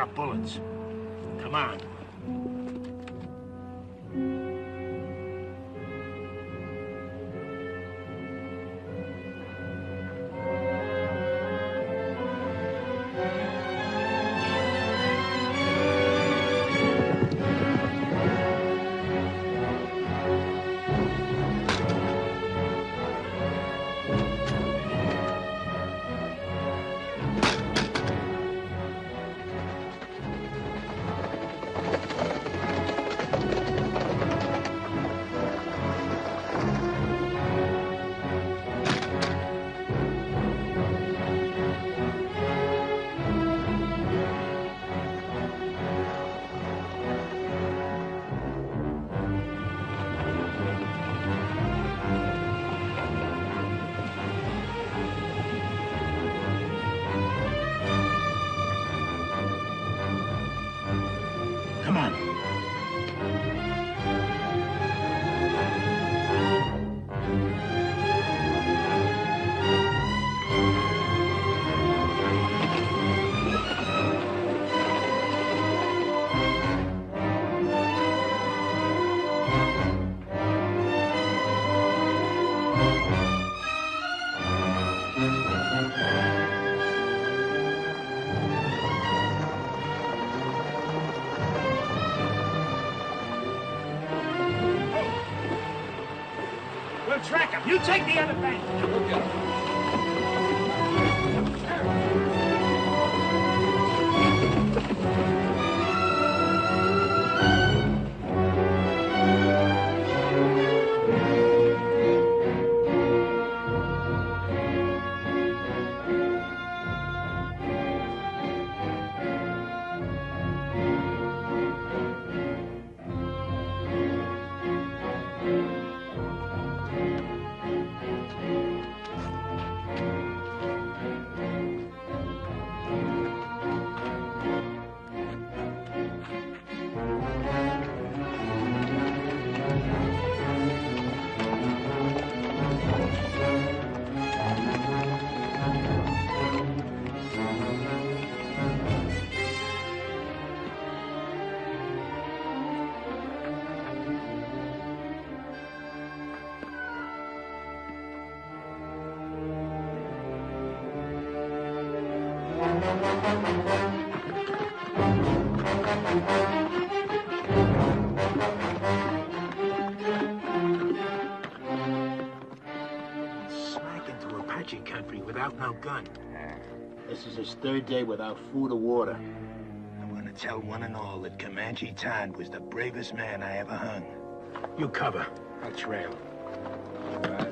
of bullets. Come on. Come on. We'll track him. You take the other bank. Okay. Smack into Apache country without no gun. This is his third day without food or water. I'm gonna tell one and all that Comanche Todd was the bravest man I ever hung. You cover. I'll trail. All right.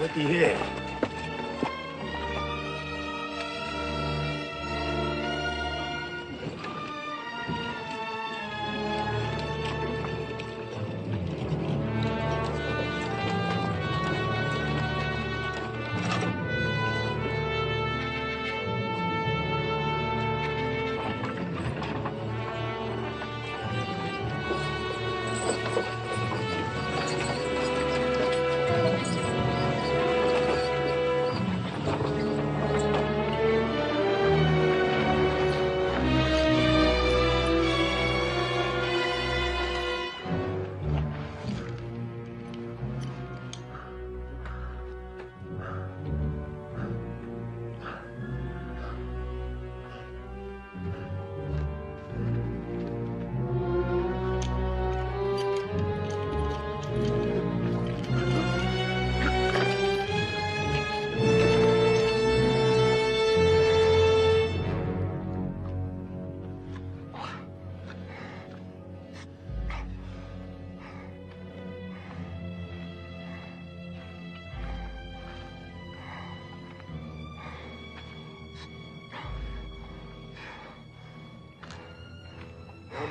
What do you hear?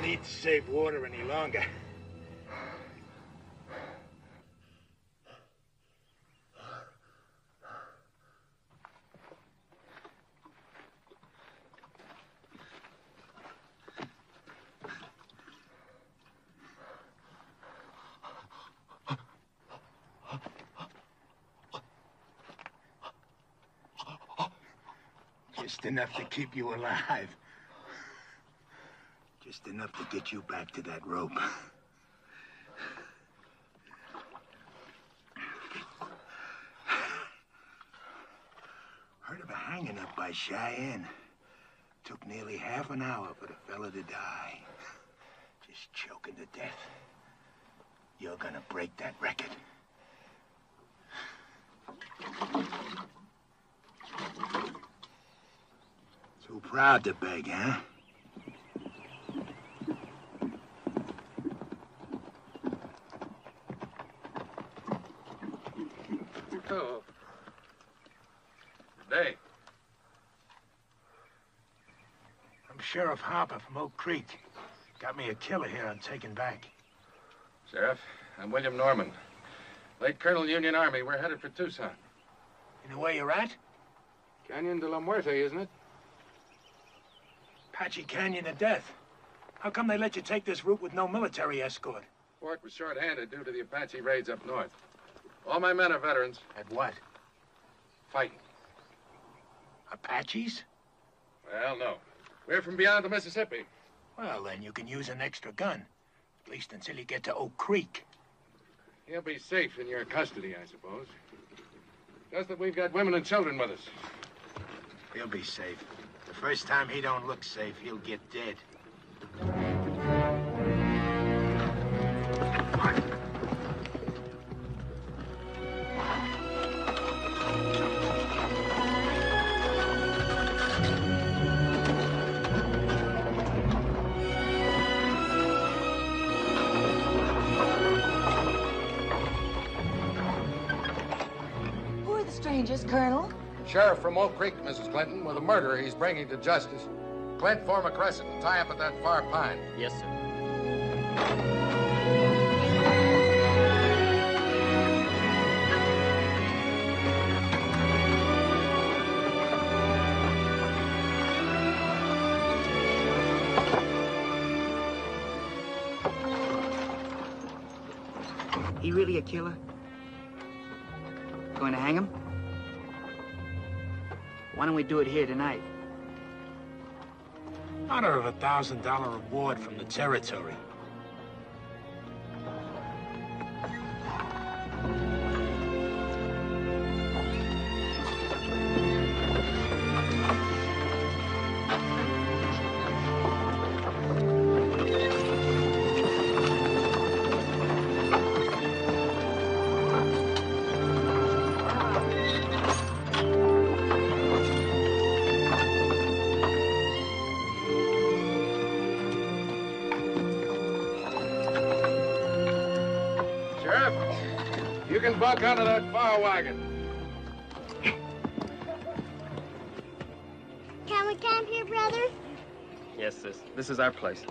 need to save water any longer. Just enough to keep you alive. Just enough to get you back to that rope. Heard of a hanging up by Cheyenne. Took nearly half an hour for the fella to die. Just choking to death. You're gonna break that record. Too proud to beg, huh? Oh. Good day. I'm Sheriff Harper from Oak Creek. Got me a killer here I'm taking back. Sheriff, I'm William Norman. Late Colonel Union Army. We're headed for Tucson. You know where you're at? Canyon de la Muerte, isn't it? Apache Canyon to death. How come they let you take this route with no military escort? Fort was short-handed due to the Apache raids up north. All my men are veterans. At what? Fighting. Apaches? Well, no. We're from beyond the Mississippi. Well, then you can use an extra gun. At least until you get to Oak Creek. He'll be safe in your custody, I suppose. Just that we've got women and children with us. He'll be safe. The first time he don't look safe, he'll get dead. Who are the strangers, Colonel? Sheriff from Oak Creek, Mrs. Clinton, with a murderer he's bringing to justice. Clint, form a crescent and tie up at that far pine. Yes, sir. He really a killer? Going to hang him? Why don't we do it here tonight? Honor of $1,000 reward from the territory. You can buck out of that far wagon. Can we camp here, brother? Yes, sis. This is our place.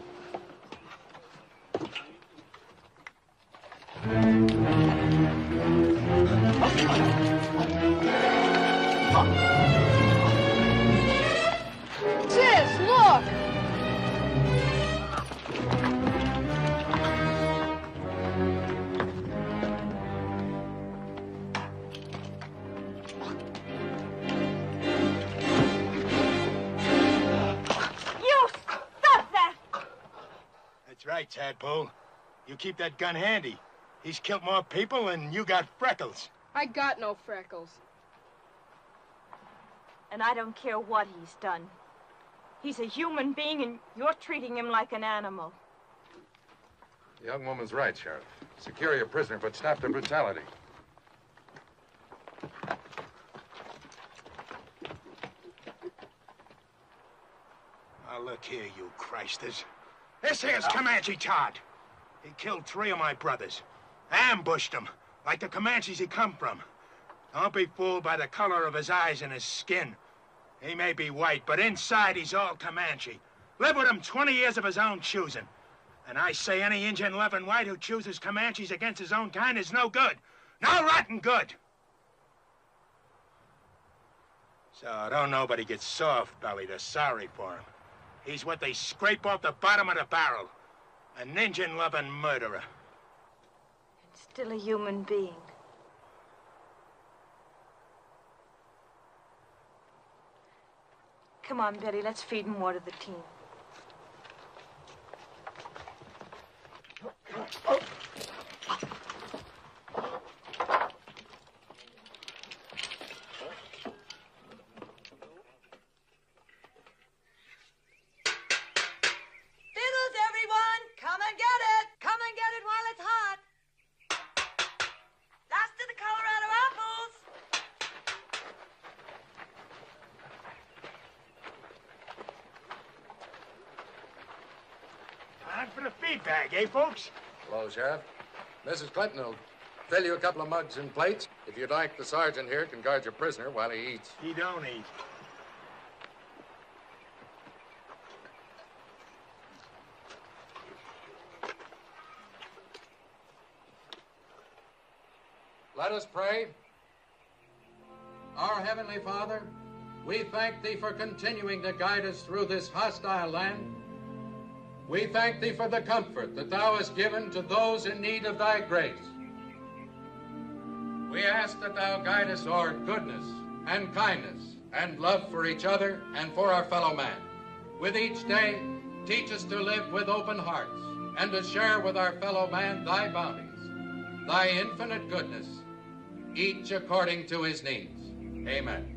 Sis, look! That's right, Tadpole. You keep that gun handy. He's killed more people than you got freckles. I got no freckles. And I don't care what he's done. He's a human being, and you're treating him like an animal. The young woman's right, Sheriff. Secure your prisoner, but stop the brutality. Now, look here, you Christers. This here's Comanche Todd. He killed 3 of my brothers. Ambushed them, like the Comanches he come from. Don't be fooled by the color of his eyes and his skin. He may be white, but inside he's all Comanche. Lived with him 20 years of his own choosing. And I say any Injun loving white who chooses Comanches against his own kind is no good. No rotten good. So don't nobody get soft-bellied or sorry for him. He's what they scrape off the bottom of the barrel. An Injun-loving murderer. And still a human being. Come on, Betty, let's feed and water the team. For the feed bag, eh, folks? Hello, Sheriff. Mrs. Clinton will fill you a couple of mugs and plates. If you'd like, the sergeant here can guard your prisoner while he eats. He don't eat. Let us pray. Our Heavenly Father, we thank Thee for continuing to guide us through this hostile land. We thank Thee for the comfort that Thou hast given to those in need of Thy grace. We ask that Thou guide us toward goodness and kindness and love for each other and for our fellow man. With each day, teach us to live with open hearts and to share with our fellow man Thy bounties, Thy infinite goodness, each according to his needs. Amen.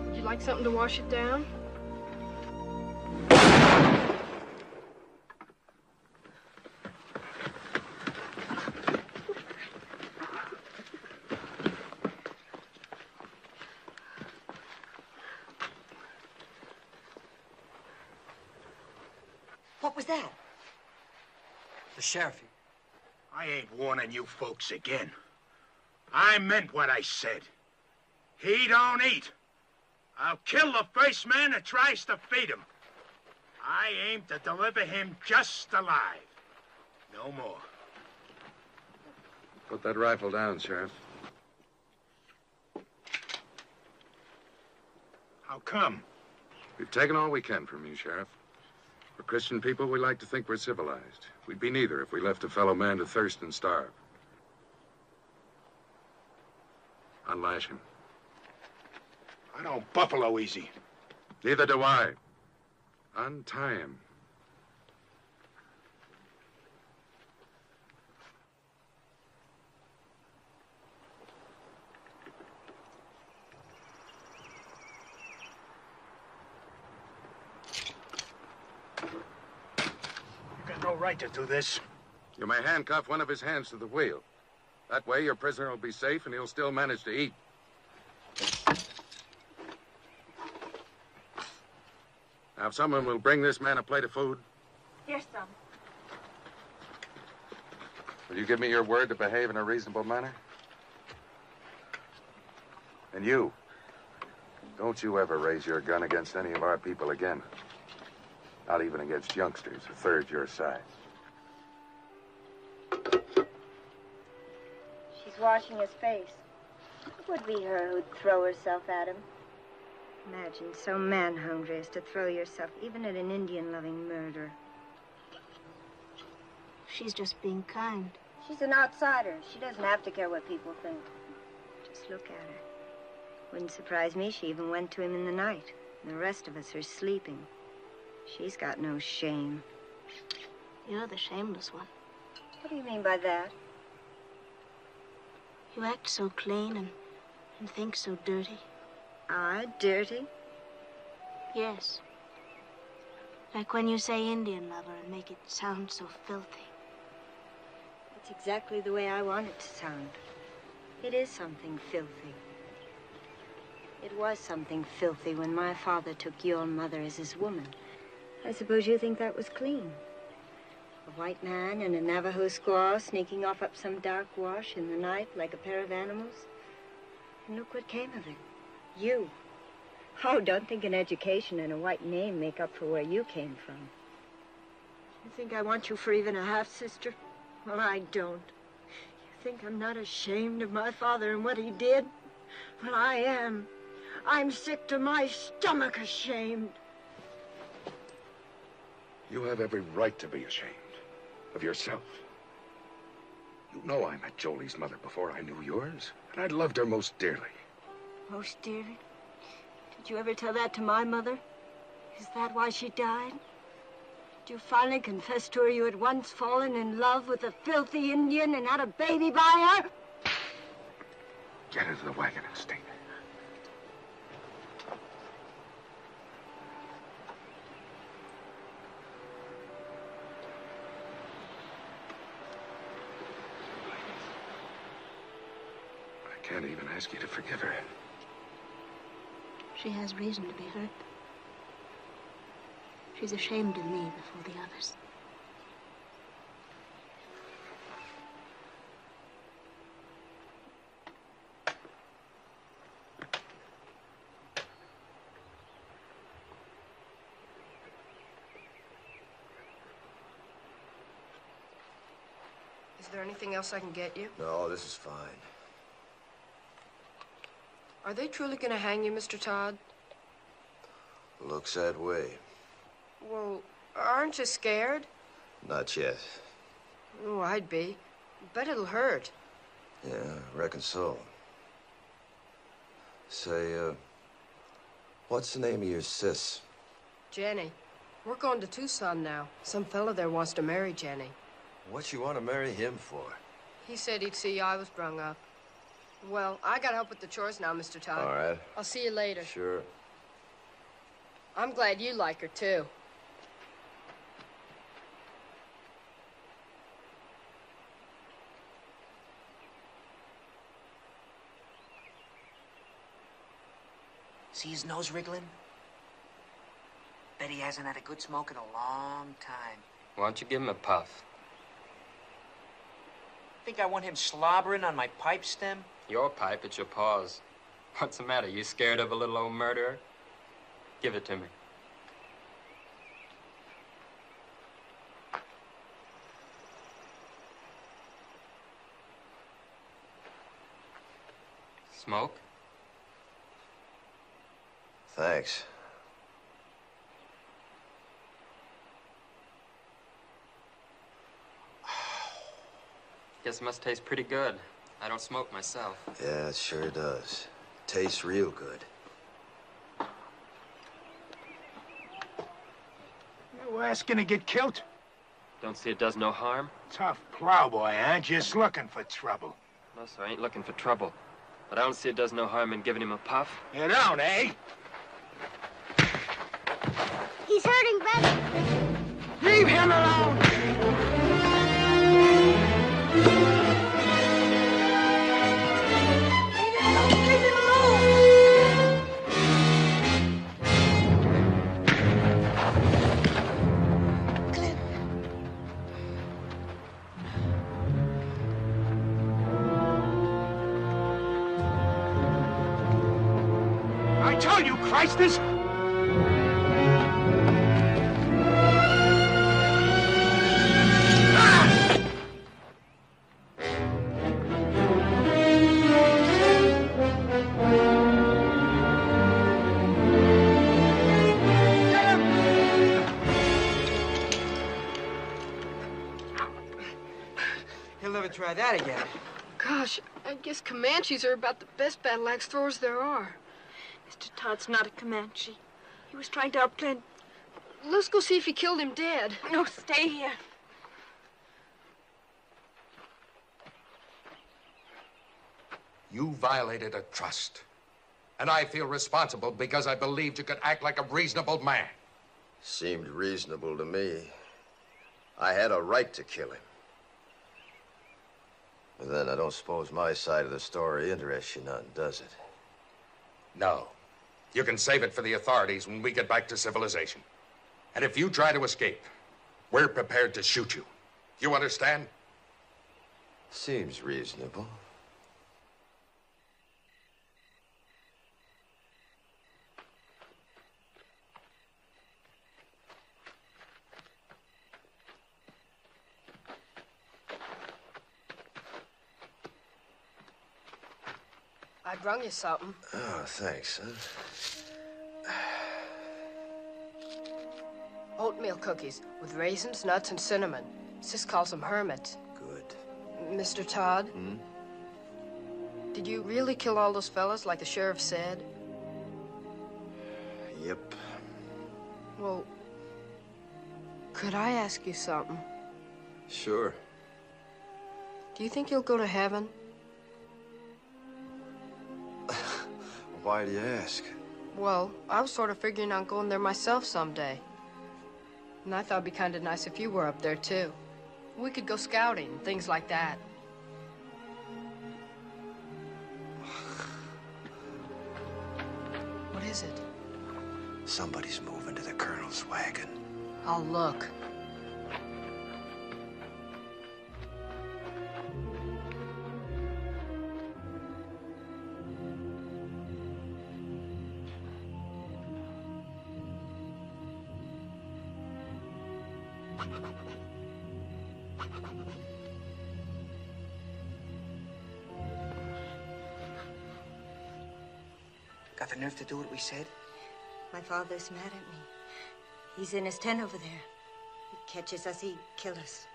Would you like something to wash it down? What was that? The sheriff. I ain't warning you folks again. I meant what I said. He don't eat. I'll kill the first man that tries to feed him. I aim to deliver him just alive. No more. Put that rifle down, Sheriff. How come? We've taken all we can from you, Sheriff. For Christian people, we like to think we're civilized. We'd be neither if we left a fellow man to thirst and starve. Unlash him. I don't buffalo easy. Neither do I. Untie him. You got no right to do this. You may handcuff one of his hands to the wheel. That way, your prisoner will be safe and he'll still manage to eat. Now, if someone will bring this man a plate of food. Here's some. Will you give me your word to behave in a reasonable manner? And you, don't you ever raise your gun against any of our people again. Not even against youngsters a third your size. She's washing his face. It would be her who'd throw herself at him. Imagine so man-hungry as to throw yourself even at an Indian-loving murderer. She's just being kind. She's an outsider. She doesn't have to care what people think. Just look at her. Wouldn't surprise me she even went to him in the night. And the rest of us are sleeping. She's got no shame. You're the shameless one. What do you mean by that? You act so clean and think so dirty. I dirty? Yes. Like when you say Indian lover and make it sound so filthy. That's exactly the way I want it to sound. It is something filthy. It was something filthy when my father took your mother as his woman. I suppose you think that was clean. A white man and a Navajo squaw sneaking off up some dark wash in the night like a pair of animals. And look what came of it. You. Oh, don't think an education and a white name make up for where you came from. You think I want you for even a half-sister? Well, I don't. You think I'm not ashamed of my father and what he did? Well, I am. I'm sick to my stomach ashamed. You have every right to be ashamed of yourself. You know I met Jolie's mother before I knew yours, and I loved her most dearly. Most dearly? Did you ever tell that to my mother? Is that why she died? Did you finally confess to her you had once fallen in love with a filthy Indian and had a baby by her? Get into the wagon and stay there. I can't even ask you to forgive her. She has reason to be hurt. She's ashamed of me before the others. Is there anything else I can get you? No, this is fine. Are they truly going to hang you, Mr. Todd? Looks that way. Well, aren't you scared? Not yet. Oh, I'd be. Bet it'll hurt. Yeah, I reckon so. Say, what's the name of your sis? Jenny. We're going to Tucson now. Some fella there wants to marry Jenny. What you want to marry him for? He said he'd see I was brung up. Well, I gotta help with the chores now, Mr. Todd. All right. I'll see you later. Sure. I'm glad you like her, too. See his nose wriggling? Bet he hasn't had a good smoke in a long time. Why don't you give him a puff? Think I want him slobbering on my pipe stem? Your pipe, it's your paws. What's the matter? You scared of a little old murderer? Give it to me. Smoke? Thanks. Guess it must taste pretty good. I don't smoke myself. Yeah, it sure does. Tastes real good. You asking to get killed? Don't see it does no harm? Tough plowboy, huh? Just looking for trouble. No, sir, I ain't looking for trouble. But I don't see it does no harm in giving him a puff. You don't, eh? He's hurting Betty. Leave him alone! I told you, Christus! He'll never try that again. Gosh, I guess Comanches are about the best battle axe throwers there are. Mr. Todd's not a Comanche. He was trying to outplay... Let's go see if he killed him dead. No, stay here. You violated a trust. And I feel responsible because I believed you could act like a reasonable man. Seemed reasonable to me. I had a right to kill him. But then I don't suppose my side of the story interests you none, does it? No. You can save it for the authorities when we get back to civilization. And if you try to escape, we're prepared to shoot you. You understand? Seems reasonable. I brung you something. Oh, thanks, son. Oatmeal cookies with raisins, nuts, and cinnamon. Sis calls them hermits. Good. Mr. Todd? Hmm? Did you really kill all those fellas like the sheriff said? Yep. Well, could I ask you something? Sure. Do you think you'll go to heaven? Why do you ask? Well, I was sort of figuring on going there myself someday. And I thought it'd be kind of nice if you were up there, too. We could go scouting, things like that. What is it? Somebody's moving to the colonel's wagon. I'll look. Got the nerve to do what we said? My father's mad at me. He's in his tent over there. He catches us, he'd kill us.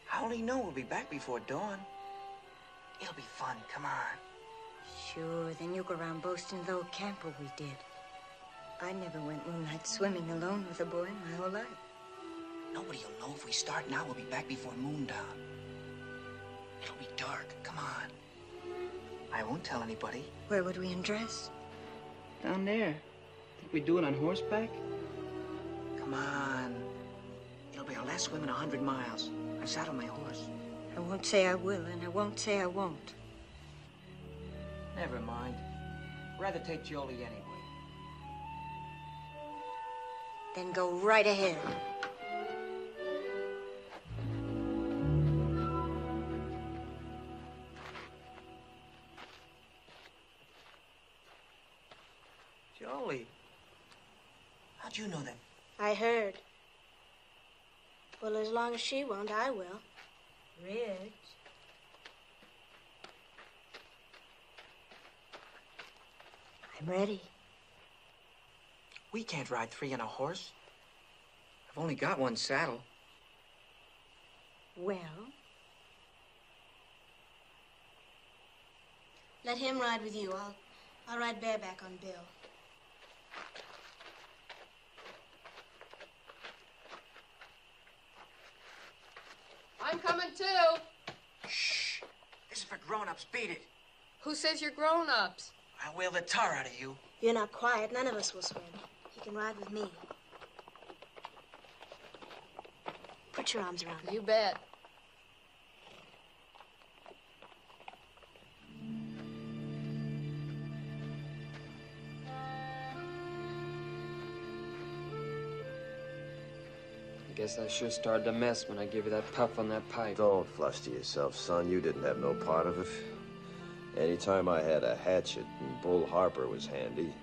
How'll he know we'll be back before dawn? It'll be fun, come on. Sure, then you go around boasting of the old camper we did. I never went moonlight swimming alone with a boy in my whole life. Nobody'll know if we start now, we'll be back before moondown. It'll be dark, come on. I won't tell anybody. Where would we undress? Down there. Think we do it on horseback? Come on. It'll be our last swim in 100 miles. I've saddled my horse. I won't say I will, and I won't say I won't. Never mind. Rather take Jolie anyway. Then go right ahead. Jolie. How'd you know that? I heard. Well, as long as she won't, I will. Rich. I'm ready. We can't ride three on a horse. I've only got one saddle. Well? Let him ride with you. I'll ride bareback on Bill. I'm coming too. Shh. This is for grown-ups. Beat it. Who says you're grown-ups? I'll whale the tar out of you. If you're not quiet, none of us will swim. You can ride with me. Put your arms around me. You bet. I guess I sure started a mess when I gave you that puff on that pipe. Don't fluster yourself, son. You didn't have no part of it. Anytime I had a hatchet and Bull Harper was handy,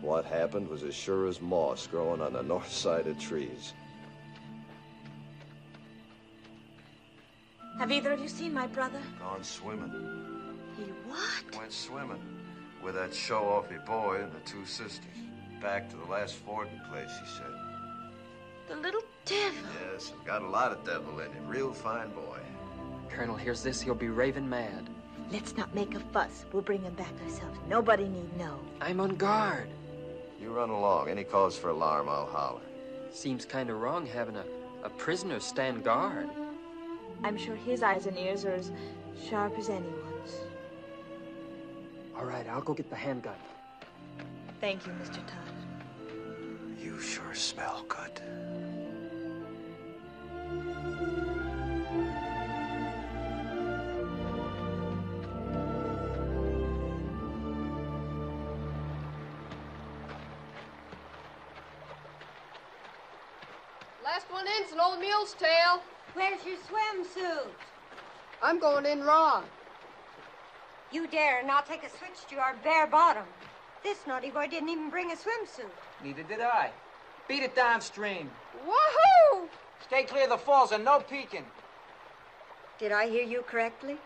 what happened was as sure as moss growing on the north side of trees. Have either of you seen my brother? Gone swimming. He what? Went swimming with that show-offy boy and the two sisters. Back to the last fording place, he said. The little devil. Yes, got a lot of devil in him. Real fine boy. Colonel hears this, he'll be raving mad. Let's not make a fuss. We'll bring him back ourselves. Nobody need know. I'm on guard. You run along. Any cause for alarm, I'll holler. Seems kind of wrong having a prisoner stand guard. I'm sure his eyes and ears are as sharp as anyone's. All right, I'll go get the handgun. Thank you, Mr. Todd. You sure smell good. Last one in's an old mule's tail. Where's your swimsuit? I'm going in raw. You dare not take a switch to our bare bottom. This naughty boy didn't even bring a swimsuit. Neither did I. Beat it downstream. Woohoo! Stay clear of the falls and no peeking. Did I hear you correctly?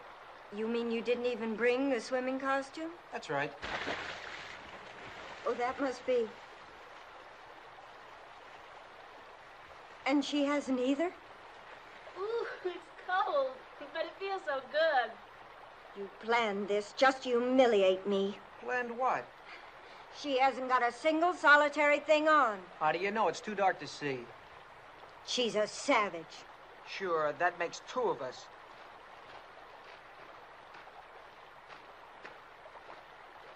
You mean you didn't even bring the swimming costume? That's right. Oh, that must be. And she hasn't either? Ooh, it's cold, but it feels so good. You planned this just to humiliate me. Planned what? She hasn't got a single solitary thing on. How do you know? It's too dark to see. She's a savage. Sure, that makes two of us.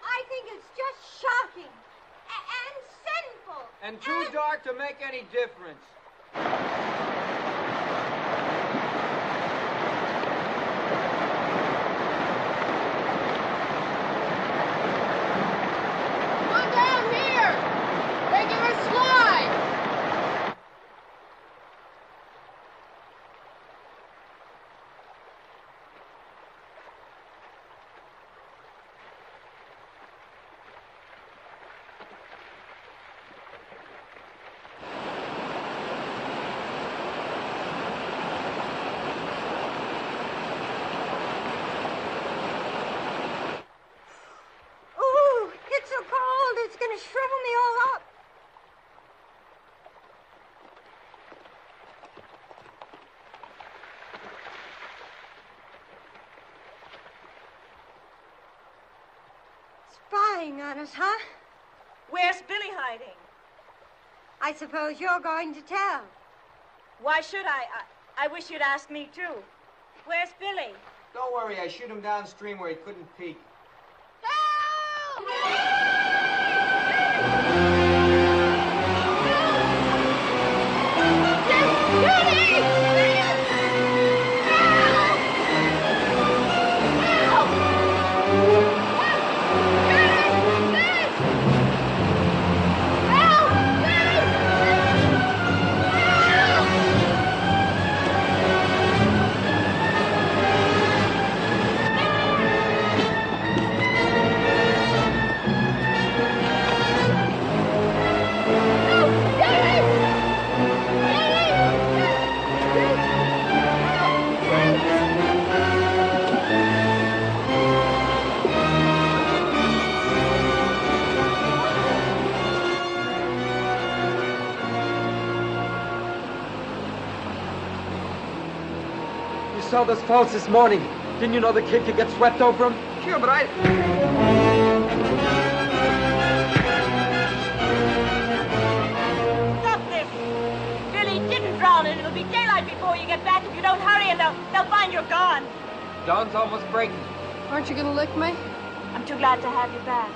I think it's just shocking and sinful. And too dark to make any difference. Come down here! Making her slide! Ooh, it's so cold, it's gonna shrivel me all up. Spying on us, huh? Where's Billy hiding? I suppose you're going to tell. Why should I? I wish you'd ask me, too. Where's Billy? Don't worry, I shoot him downstream where he couldn't peek. You saw those falls this morning. Didn't you know the kid could get swept over them? Sure, but Stop this! Billy didn't drown, and it'll be daylight before you get back if you don't hurry, and they'll find you're gone. Dawn's almost breaking. Aren't you gonna lick me? I'm too glad to have you back.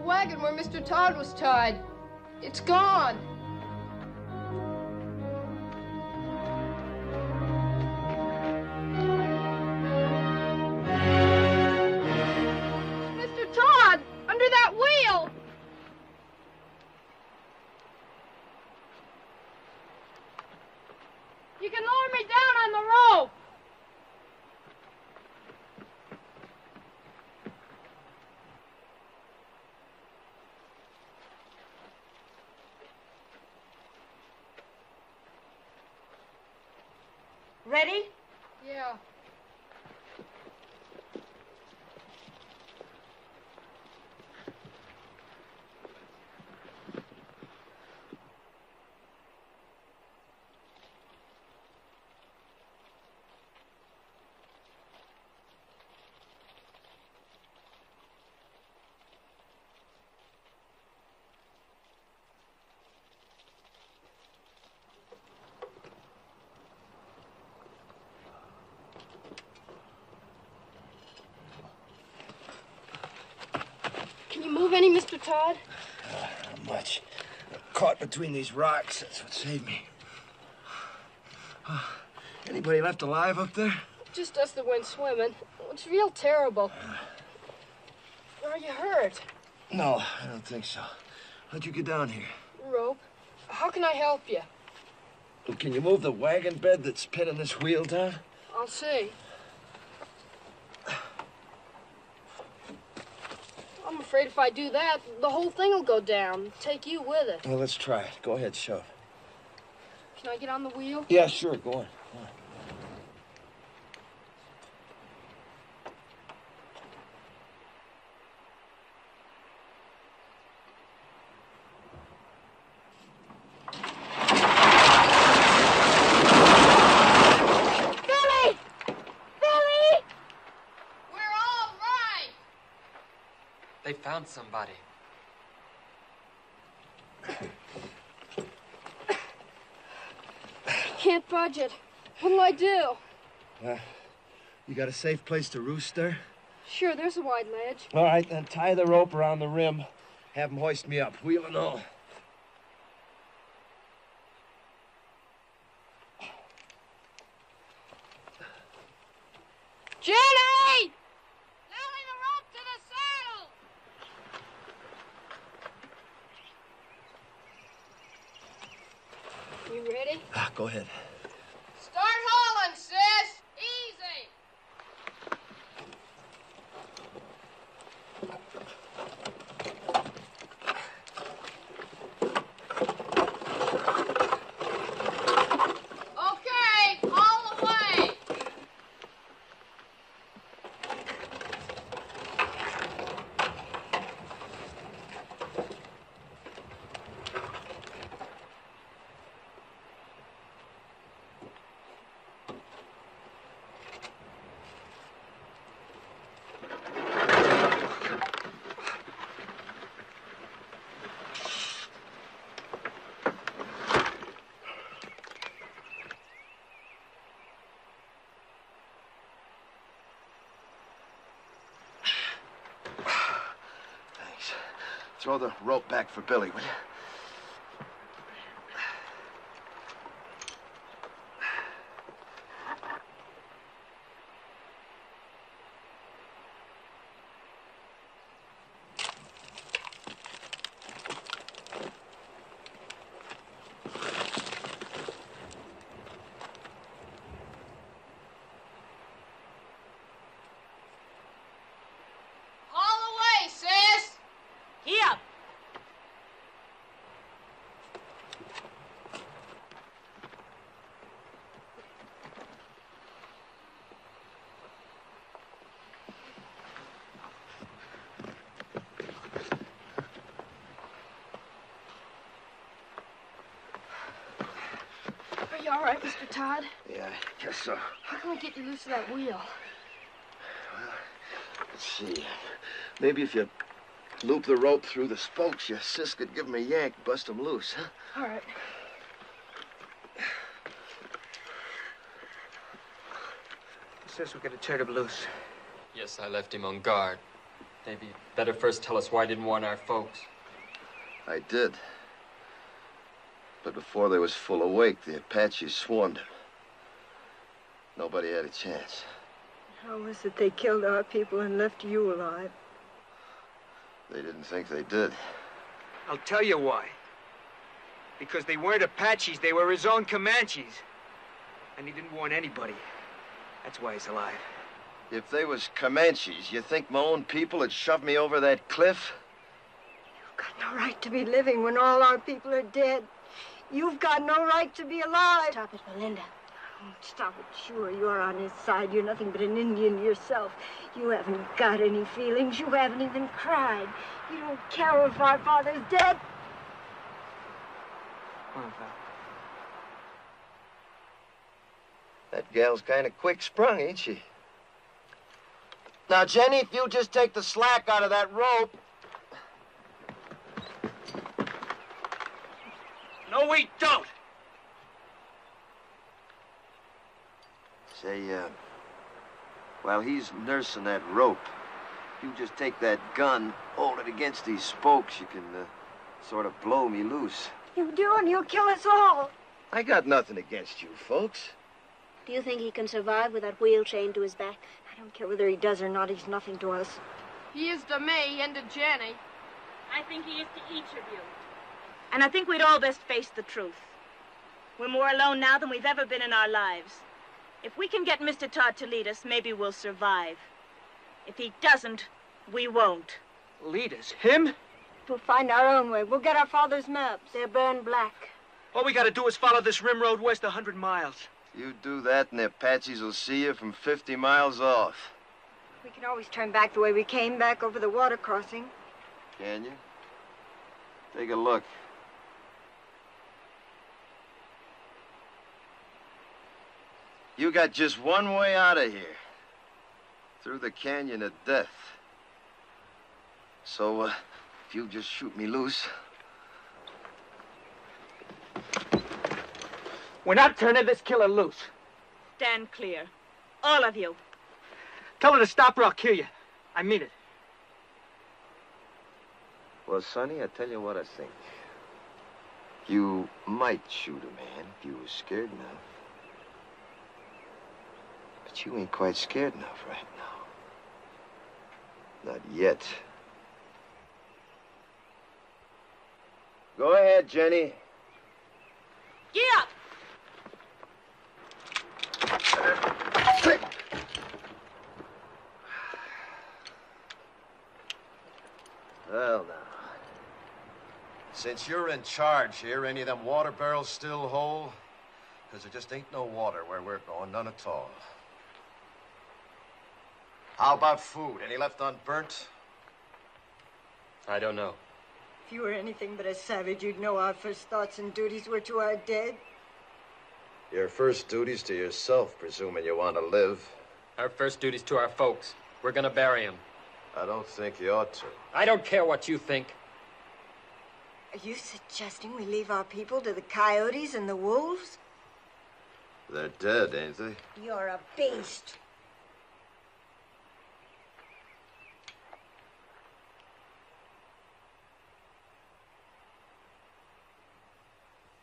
wagon where Mr. Todd was tied. It's gone. Mr. Todd, under that wheel. You can lower me down on the rope. Ready? Yeah. Can you move any, Mr. Todd? Not much. Caught between these rocks. That's what saved me. Anybody left alive up there? Just us that went swimming. It's real terrible. Are you hurt? No, I don't think so. How'd you get down here? Rope. How can I help you? Well, can you move the wagon bed that's pinning this wheel down? I'll see. I'm afraid if I do that, the whole thing will go down. Take you with it. Well, let's try it. Go ahead, shove. Can I get on the wheel? Yeah, sure. Go on. Go on. They found somebody. Can't budge it. What'll I do? You got a safe place to roost there? Sure, there's a wide ledge. All right, then tie the rope around the rim. Have them hoist me up, wheel and all. Jenny! Nailing the rope to the saddle! You ready? Go ahead. Start hauling, sis! Easy! Okay, haul away! Thanks. Throw the rope back for Billy, will you? Haul away, sis! Here! Are you all right, Mr. Todd? Yeah, I guess so. How can I get you loose of that wheel? Let's see. Maybe if you loop the rope through the spokes, your sis could give him a yank, bust him loose, huh? All right. Sis, we gotta turn him loose. Yes, I left him on guard. Maybe you'd better first tell us why you didn't warn our folks. I did. But before they was full awake, the Apaches swarmed him. Nobody had a chance. How was it they killed our people and left you alive? They didn't think they did. I'll tell you why. Because they weren't Apaches, they were his own Comanches. And he didn't warn anybody. That's why he's alive. If they was Comanches, you think my own people had shoved me over that cliff? You've got no right to be living when all our people are dead. You've got no right to be alive. Stop it, Melinda. Oh, stop it. Sure, you're on his side. You're nothing but an Indian yourself. You haven't got any feelings. You haven't even cried. You don't care if our father's dead. Come on, pal. That gal's kind of quick-sprung, ain't she? Now, Jenny, if you'll just take the slack out of that rope. No, we don't! Say, while he's nursing that rope, you just take that gun, hold it against these spokes, you can, sort of blow me loose. You do, and you'll kill us all. I got nothing against you, folks. Do you think he can survive with that wheel chained to his back? I don't care whether he does or not. He's nothing to us. He is to me and to Jenny. I think he is to each of you. And I think we'd all best face the truth. We're more alone now than we've ever been in our lives. If we can get Mr. Todd to lead us, maybe we'll survive. If he doesn't, we won't. Lead us? Him? We'll find our own way. We'll get our father's maps. They're burned black. All we gotta do is follow this rim road west 100 miles. You do that, and the Apaches will see you from 50 miles off. We can always turn back the way we came, back over the water crossing. Can you? Take a look. You got just one way out of here. Through the canyon of death. So, if you just shoot me loose. We're not turning this killer loose. Stand clear. All of you. Tell her to stop or I'll kill you. I mean it. Well, Sonny, I tell you what I think. You might shoot a man if you was scared enough. But you ain't quite scared enough right now. Not yet. Go ahead, Jenny. Get up! Well, now. Since you're in charge here, any of them water barrels still whole? Because there just ain't no water where we're going, none at all. How about food? Any left unburnt? I don't know. If you were anything but a savage, you'd know our first thoughts and duties were to our dead. Your first duty's to yourself, presuming you want to live. Our first duty's to our folks. We're gonna bury him. I don't think you ought to. I don't care what you think. Are you suggesting we leave our people to the coyotes and the wolves? They're dead, ain't they? You're a beast.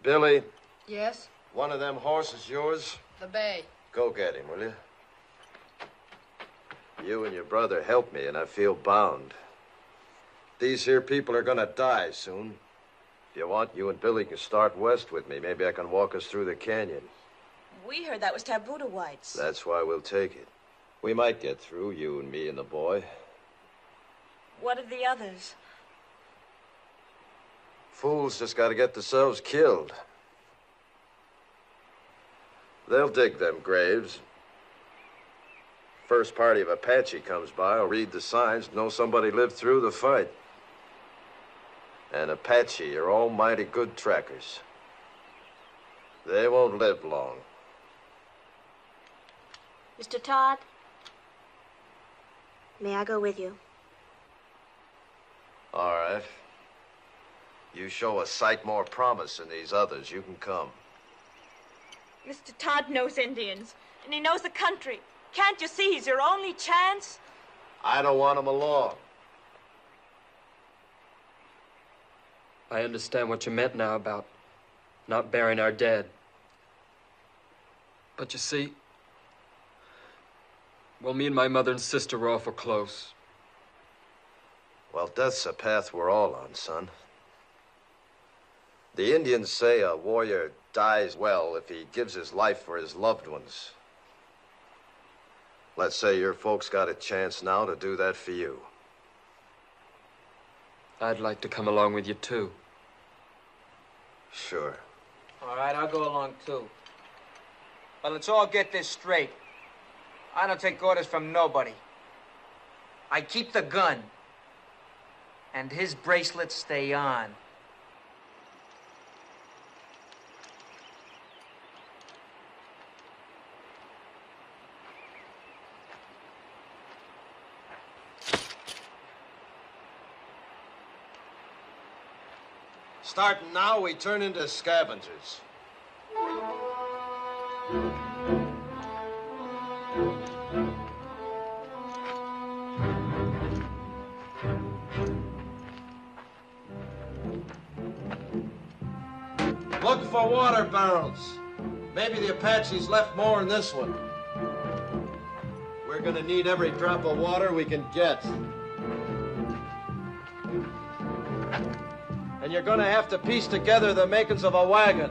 Billy, Yes? one of them horses yours? The bay. Go get him, will you? You and your brother helped me, and I feel bound. These here people are gonna die soon. If you want, you and Billy can start west with me. Maybe I can walk us through the canyon. We heard that was taboo to whites. That's why we'll take it. We might get through, you and me and the boy. What of the others? Fools just gotta get themselves killed. They'll dig them graves. First party of Apache comes by, will read the signs, know somebody lived through the fight. And Apache are almighty good trackers. They won't live long. Mr. Todd, may I go with you? All right. You show a sight more promise than these others, you can come. Mr. Todd knows Indians, and he knows the country. Can't you see he's your only chance? I don't want him along. I understand what you meant now about not burying our dead. But you see, well, me and my mother and sister were awful close. Well, death's a path we're all on, son. The Indians say a warrior dies well if he gives his life for his loved ones. Let's say your folks got a chance now to do that for you. I'd like to come along with you, too. Sure. All right, I'll go along, too. But let's all get this straight. I don't take orders from nobody. I keep the gun. And his bracelets stay on. Starting now, we turn into scavengers. Look for water barrels. Maybe the Apaches left more in this one. We're gonna need every drop of water we can get. And you're gonna have to piece together the makings of a wagon.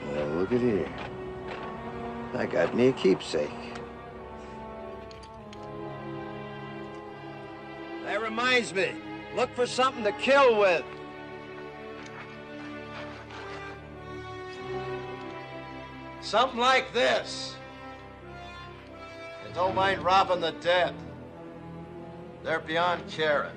Well, look at here. I got me a keepsake. That reminds me, look for something to kill with. Something like this. And don't mind robbing the dead. They're beyond caring.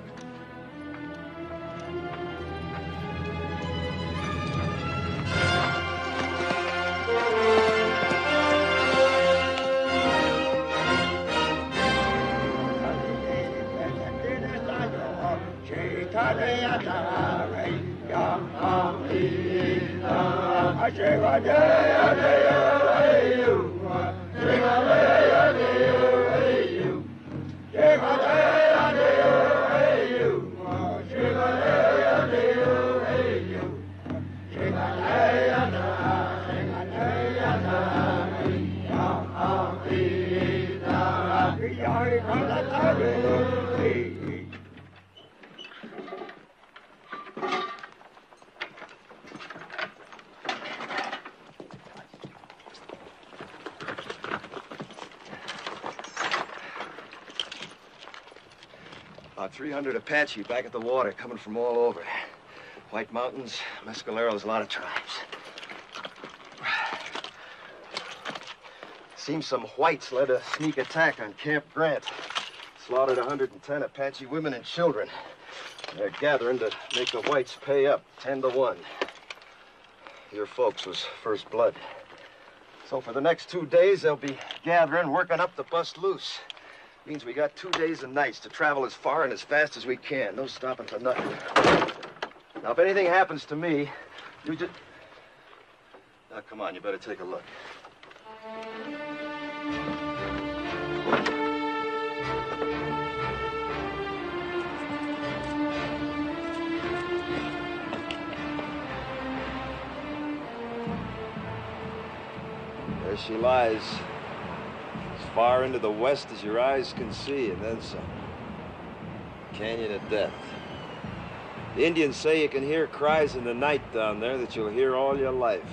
About 300 Apache back at the water, coming from all over. White Mountains, Mescaleros, a lot of tribes. Seems some whites led a sneak attack on Camp Grant. Slaughtered 110 Apache women and children. They're gathering to make the whites pay up, 10-1. Your folks was first blood. So for the next 2 days, they'll be gathering, working up to bust loose. Means we got 2 days and nights to travel as far and as fast as we can. No stopping for nothing. Now, if anything happens to me, you just... Now, come on, you better take a look. There she lies. As far into the west as your eyes can see, and then some. Canyon of Death. The Indians say you can hear cries in the night down there that you'll hear all your life.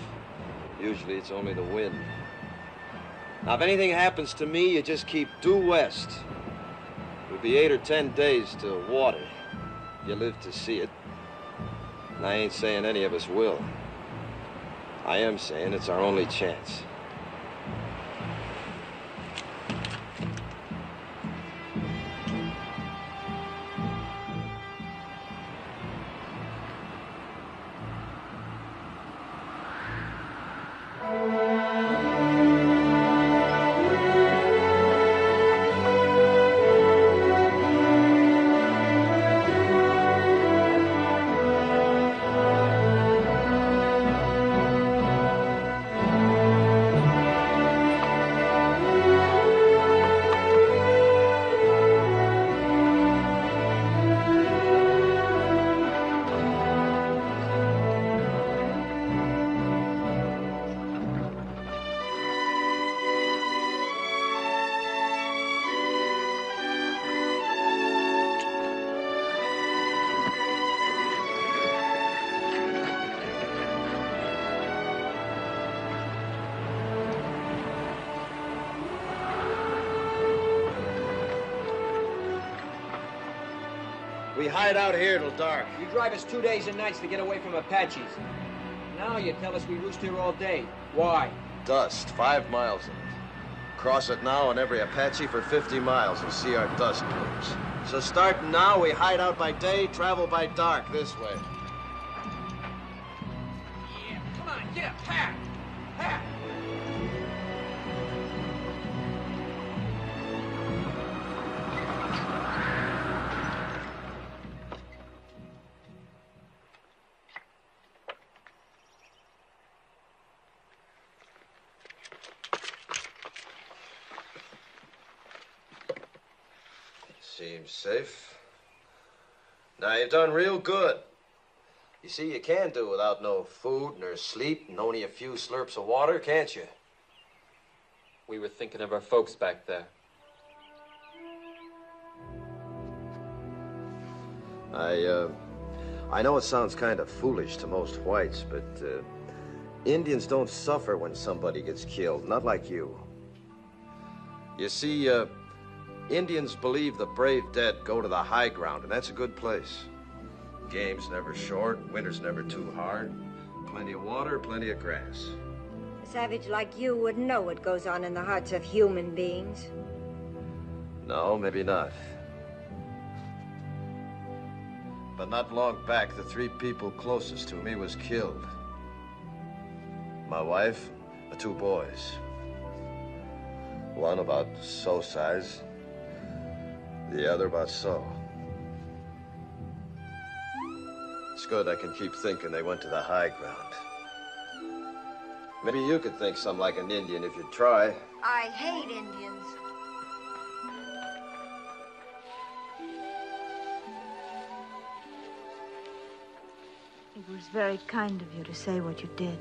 Usually it's only the wind. Now, if anything happens to me, you just keep due west. It'll be 8 or 10 days to water. You live to see it. And I ain't saying any of us will. I am saying it's our only chance. We hide out here till dark. You drive us 2 days and nights to get away from Apaches. Now you tell us we roost here all day. Why? Dust, 5 miles of it. Cross it now, and every Apache for 50 miles will see our dust plumes. So starting now, we hide out by day, travel by dark this way. Yeah, come on, get up, pack! Pack! Seems safe. Now, you've done real good. You see, you can do without no food nor sleep and only a few slurps of water, can't you? We were thinking of our folks back there. I know it sounds kind of foolish to most whites, but Indians don't suffer when somebody gets killed, not like you. You see, Indians believe the brave dead go to the high ground, and that's a good place. Game's never short, winter's never too hard. Plenty of water, plenty of grass. A savage like you wouldn't know what goes on in the hearts of human beings. No, maybe not. But not long back, the 3 people closest to me was killed. My wife, the 2 boys. One about so size, the other about so. It's good I can keep thinking they went to the high ground. Maybe you could think something like an Indian if you'd try. I hate Indians. It was very kind of you to say what you did.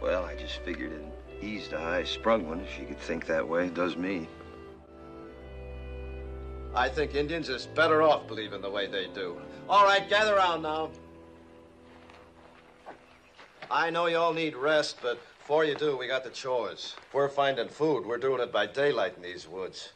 Well, I just figured it eased a high-sprung one. If she could think that way, it does me. I think Indians is better off believing the way they do. All right, gather around now. I know you all need rest, but before you do, we got the chores. If we're finding food, we're doing it by daylight in these woods.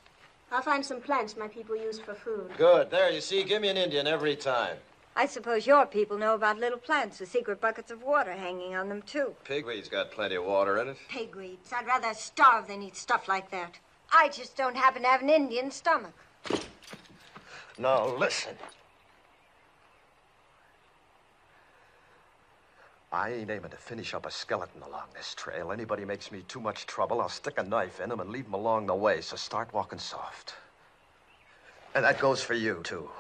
I'll find some plants my people use for food. Good. There, you see, give me an Indian every time. I suppose your people know about little plants with secret buckets of water hanging on them, too. Pigweed's got plenty of water in it. Pigweeds. I'd rather starve than eat stuff like that. I just don't happen to have an Indian stomach. Now, listen. I ain't aiming to finish up a skeleton along this trail. Anybody makes me too much trouble, I'll stick a knife in him and leave him along the way, so start walking soft. And that goes for you, too.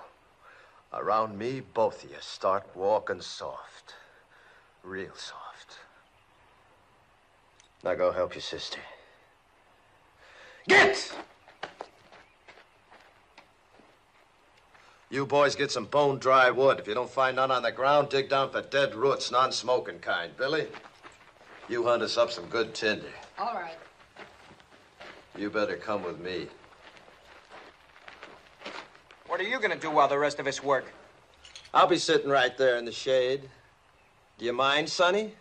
Around me, both of you, start walking soft. Real soft. Now go help your sister. Get! You boys get some bone-dry wood. If you don't find none on the ground, dig down for dead roots, non-smoking kind. Billy, you hunt us up some good tinder. All right. You better come with me. What are you gonna do while the rest of us work? I'll be sitting right there in the shade. Do you mind, Sonny?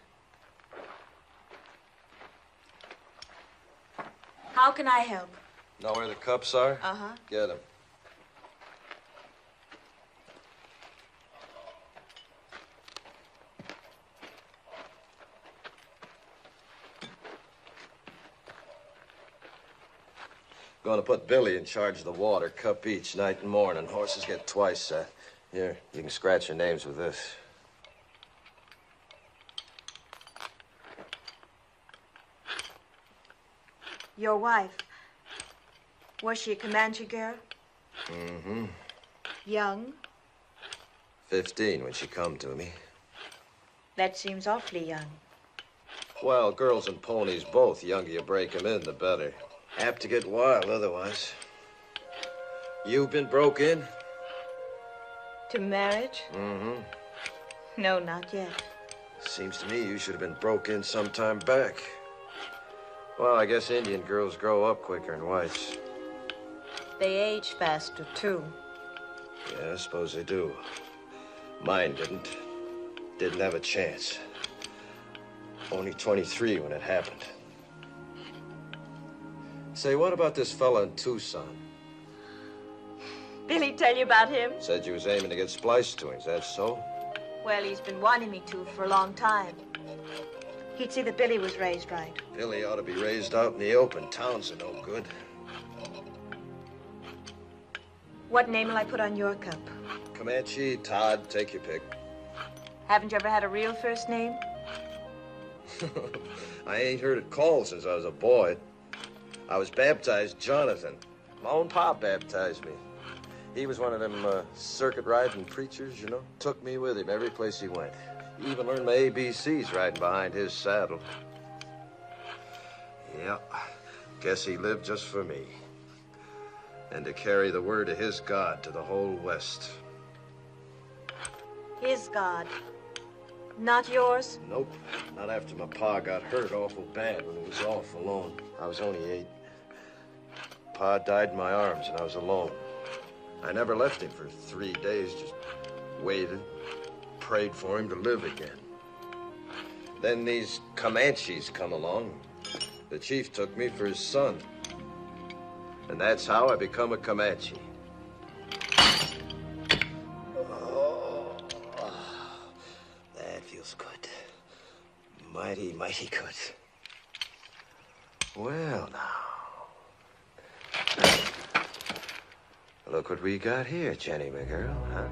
How can I help? Know where the cups are? Uh-huh. Get them. Going to put Billy in charge of the water, cup each, night and morning. Horses get twice that. Here, you can scratch your names with this. Your wife. Was she a Comanche girl? Mm-hmm. Young? 15 when she come to me. That seems awfully young. Well, girls and ponies both. The younger you break 'em in, the better. Apt to get wild otherwise. You been broke in? To marriage? Mm-hmm. No, not yet. Seems to me you should have been broke in some time back. Well, I guess Indian girls grow up quicker than whites. They age faster, too. Yeah, I suppose they do. Mine didn't. Didn't have a chance. Only 23 when it happened. Say, what about this fella in Tucson? Billy tell you about him? Said you was aiming to get spliced to him. Is that so? Well, he's been wanting me to for a long time. He'd see that Billy was raised right. Billy ought to be raised out in the open. Towns are no good. What name will I put on your cup? Comanche, Todd, take your pick. Haven't you ever had a real first name? I ain't heard it called since I was a boy. I was baptized Jonathan. My own pop baptized me. He was one of them circuit-riding preachers, you know. Took me with him every place he went. Even learned my ABCs riding behind his saddle. Yeah, guess he lived just for me. And to carry the word of his God to the whole West. His God. Not yours? Nope. Not after my pa got hurt awful bad when he was off alone. I was only 8. Pa died in my arms and I was alone. I never left him for 3 days, just waited, prayed for him to live again. Then these Comanches come along. The chief took me for his son. And that's how I become a Comanche. Oh, that feels good. Mighty, mighty good. Well, now. Look what we got here, Jenny, my girl, huh?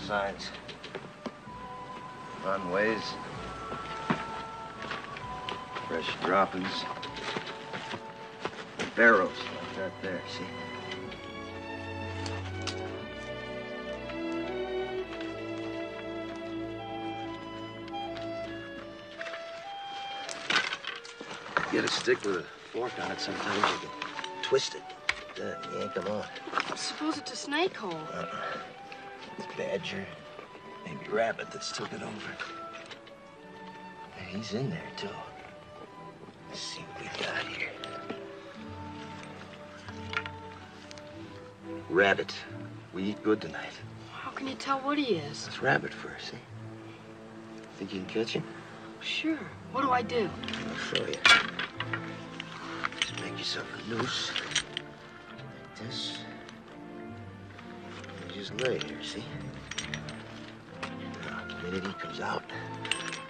Signs, runways, fresh droppings, barrels like that there, see? Get a stick with a fork on it, sometimes you can twist it, then yank them on. Suppose it's a snake hole. Badger, maybe rabbit that's took it over. He's in there, too. Let's see what we got here. Rabbit. We eat good tonight. How can you tell what he is? It's rabbit fur, see? Think you can catch him? Sure. What do I do? I'll show you. Just make yourself a noose. Like this. Just lay here, see? Now, the minute he comes out,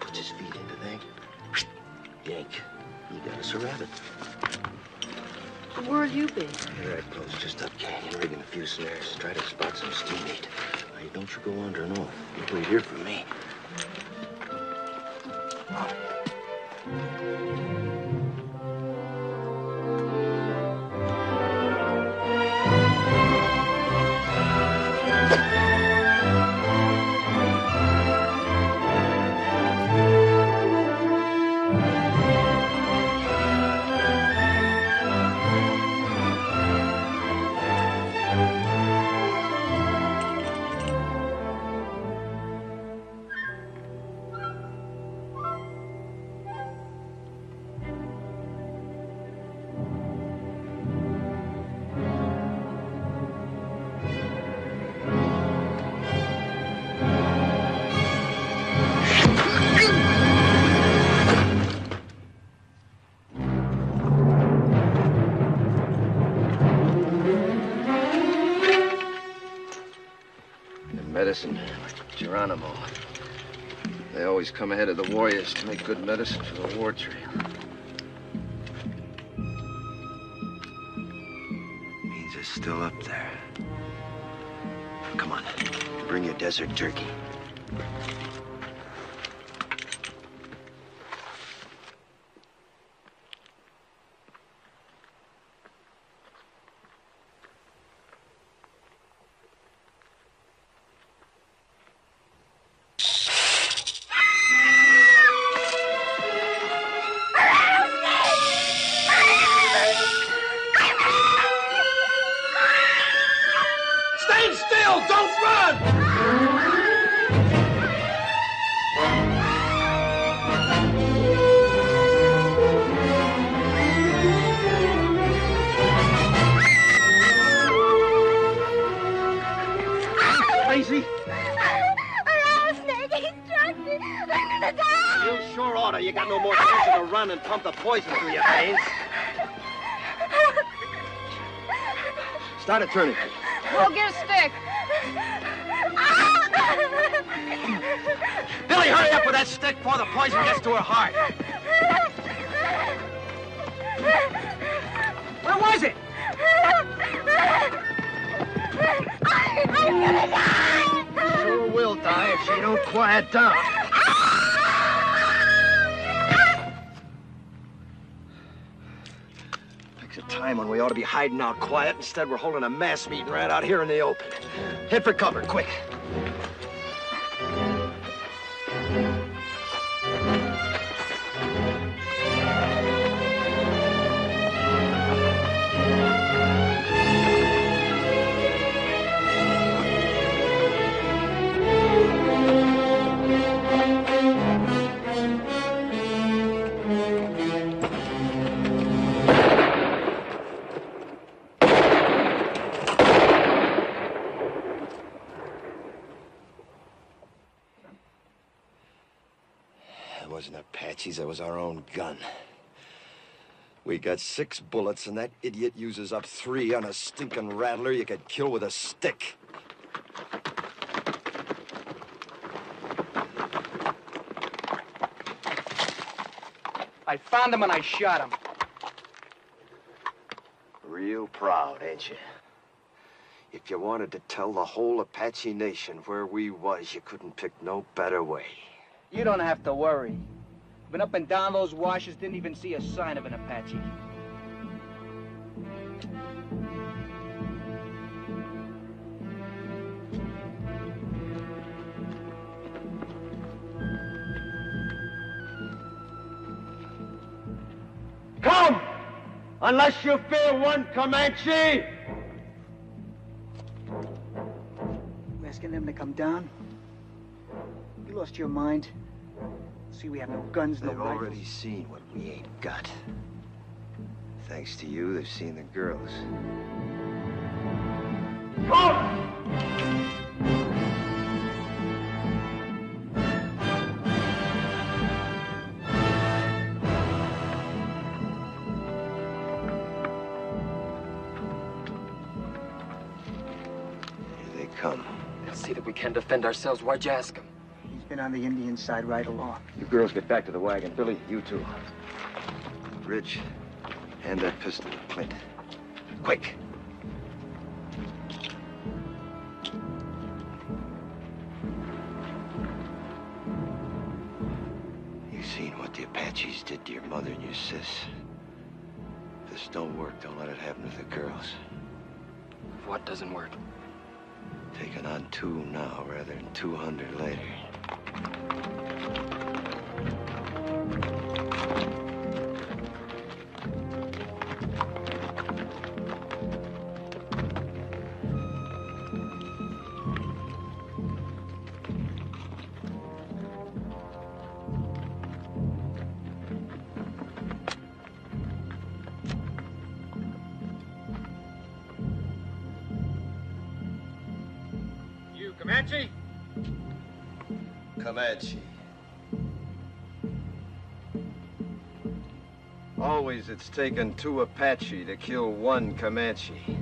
puts his feet into that, yank. You got us a rabbit. Where'll you be? You're right close, just up canyon, rigging a few snares. Try to spot some steam meat. Now, don't you go wandering off. You wait here for me. Medicine, Geronimo. They always come ahead of the warriors to make good medicine for the war trail. Means it's still up there. Come on, bring your desert turkey. little more tension to run and pump the poison through your veins. Start it turning. Go get a stick. Billy, hurry up with that stick before the poison gets to her heart. Where was it? I'm gonna die! Sure will die if she don't quiet down. Picks a time when we ought to be hiding out quiet. Instead, we're holding a mass meeting right out here in the open. Head for cover, quick. It wasn't Apaches, it was our own gun. We got 6 bullets, and that idiot uses up 3 on a stinking rattler you could kill with a stick. I found him and I shot him. Real proud, ain't you? If you wanted to tell the whole Apache nation where we was, you couldn't pick no better way. You don't have to worry. Been up and down those washes, didn't even see a sign of an Apache. Come! Unless you fear one Comanche! You asking them to come down? You lost your mind? See, we have no guns, no They've rifles. already seen what we ain't got. Thanks to you, they've seen the girls. Here they come. They'll see that we can't defend ourselves. Why'd you ask them? He's been on the Indian side right along. You girls get back to the wagon. Billy, you too. Rich, hand that pistol to Clint. Quick. You seen what the Apaches did to your mother and your sis? If this don't work, don't let it happen to the girls. What doesn't work? Taking on 2 now rather than 200 later. Comanche? Comanche. Always it's taken 2 Apache to kill 1 Comanche.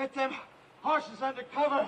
Get them horses under cover.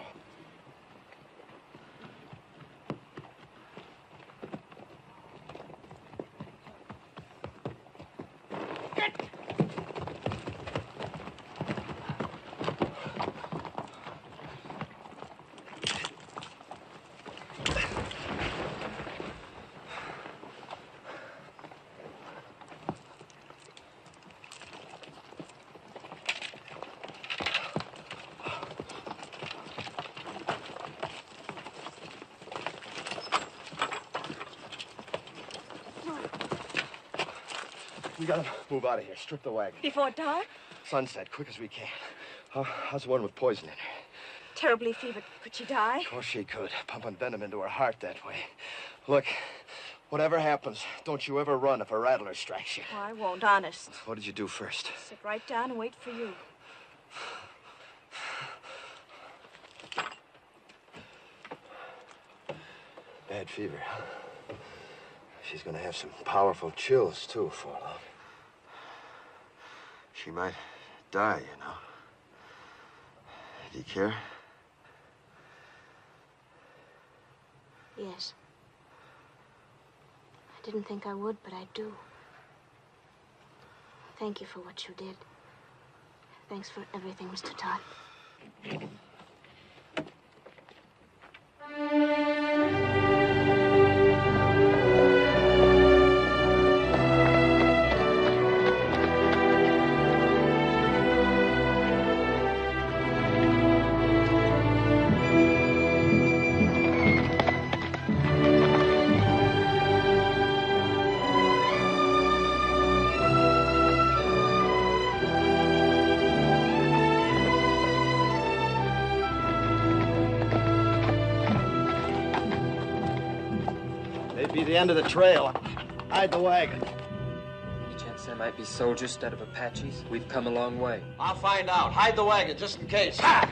We gotta move out of here. Strip the wagon. Before dark? Sunset, quick as we can. How's the one with poison in her? Terribly fevered. Could she die? Of course she could. Pumping venom into her heart that way. Look, whatever happens, don't you ever run if a rattler strikes you. Oh, I won't, honest. What did you do first? Sit right down and wait for you. Bad fever, huh? She's gonna have some powerful chills, too, for long. She might die, you know. Do you care? Yes. I didn't think I would, but I do. Thank you for what you did. Thanks for everything, Mr. Todd. Be the end of the trail. Hide the wagon. Any chance there might be soldiers instead of Apaches? We've come a long way. I'll find out. Hide the wagon just in case. Ha!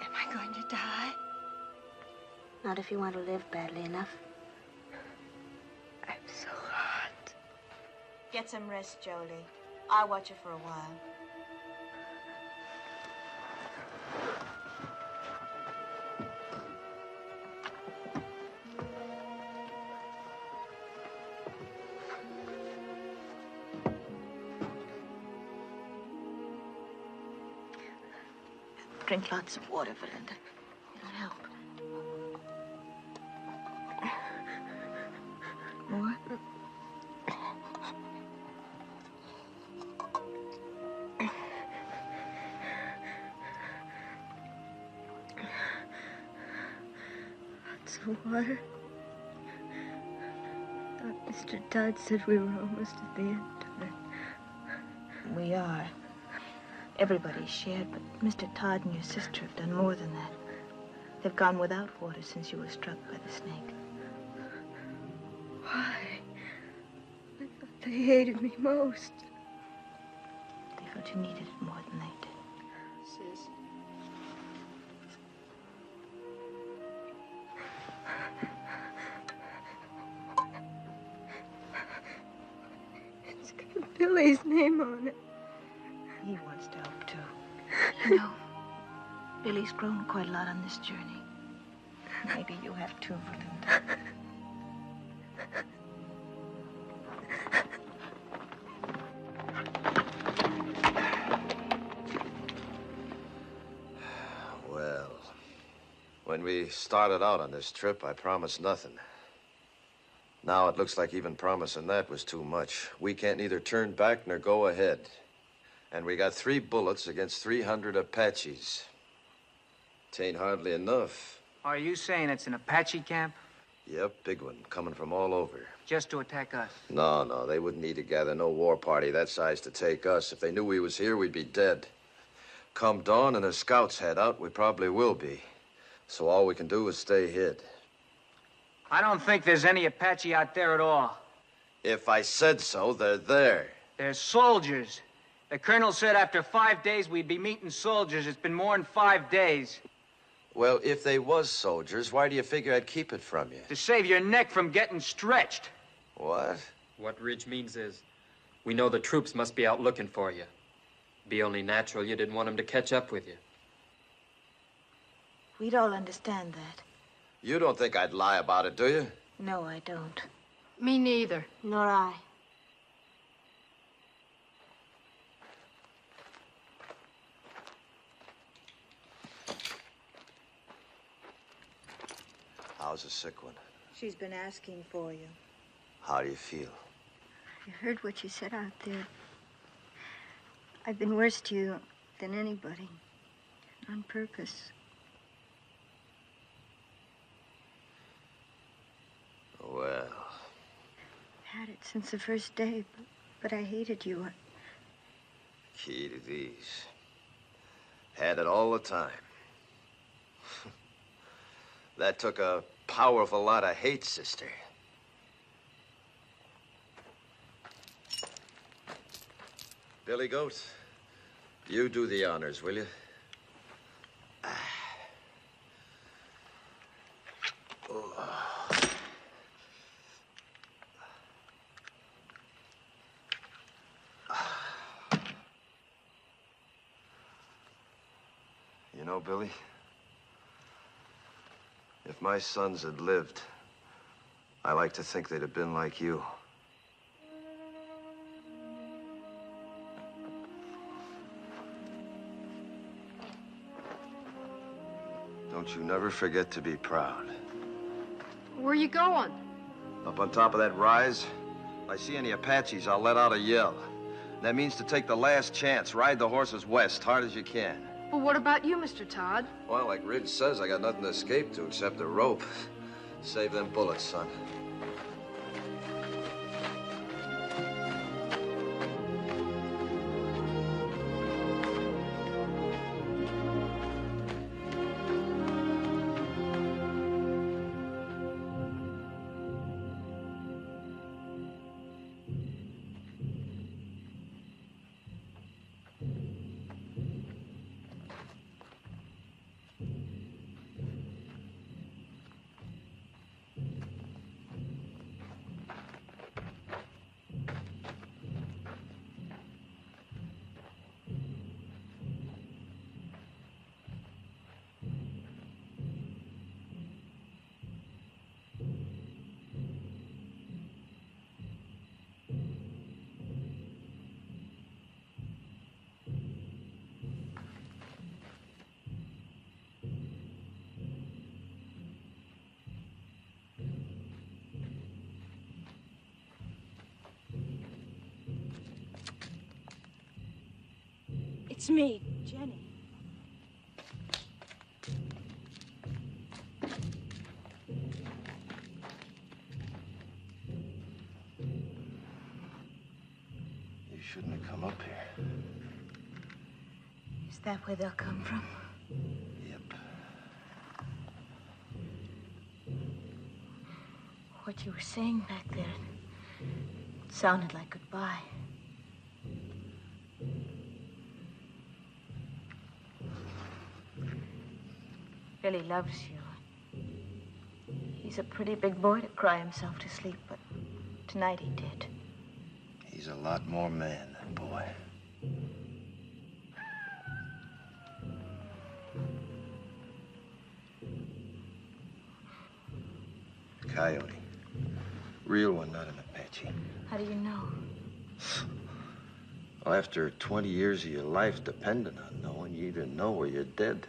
Am I going to die? Not if you want to live badly enough. I'm so hot. Get some rest, Jolie. I'll watch her for a while. Drink lots of water, Valinda. It'll help. More? Lots of water. Thought Mr. Todd said we were almost at the end of it. We are. Everybody's shared, but Mr. Todd and your sister have done more than that. They've gone without water since you were struck by the snake. Why? I thought they hated me most. They felt you needed it more than they did. Sis. It's got Billy's name on it. He wants to help, too. You know, Billy's grown quite a lot on this journey. Maybe you have too, Valinda. Well, when we started out on this trip, I promised nothing. Now it looks like even promising that was too much. We can't neither turn back nor go ahead. And we got 3 bullets against 300 Apaches. Tain't hardly enough. Are you saying it's an Apache camp? Yep, big one, coming from all over. Just to attack us? No, they wouldn't need to gather no war party that size to take us. If they knew we was here, we'd be dead. Come dawn and the scouts head out, we probably will be. So all we can do is stay hid. I don't think there's any Apache out there at all. If I said so, they're there. They're soldiers. The colonel said after 5 days we'd be meeting soldiers. It's been more than 5 days. Well, if they was soldiers, why do you figure I'd keep it from you? To save your neck from getting stretched. What? What Ridge means is, we know the troops must be out looking for you. Be only natural you didn't want them to catch up with you. We'd all understand that. You don't think I'd lie about it, do you? No, I don't. Me neither. Nor I. How's the sick one? She's been asking for you. How do you feel? I heard what you said out there. I've been worse to you than anybody. On purpose. Well. Had it since the first day, but I hated you. Key to these. Had it all the time. That took a powerful lot of hate, sister. Billy Goat, you do the honors, will you? You know, Billy, if my sons had lived, I like to think they'd have been like you. Don't you never forget to be proud. Where are you going? Up on top of that rise, if I see any Apaches, I'll let out a yell. That means to take the last chance, ride the horses west, hard as you can. Well, what about you, Mr. Todd? Well, like Ridge says, I got nothing to escape to except a rope. Save them bullets, son. It's me, Jenny. You shouldn't have come up here. Is that where they'll come from? Yep. What you were saying back there, it sounded like goodbye. Billy loves you. He's a pretty big boy to cry himself to sleep, but tonight he did. He's a lot more man than boy. Coyote. Real one, not an Apache. How do you know? Well, after 20 years of your life depending on knowing, you either know or you're dead.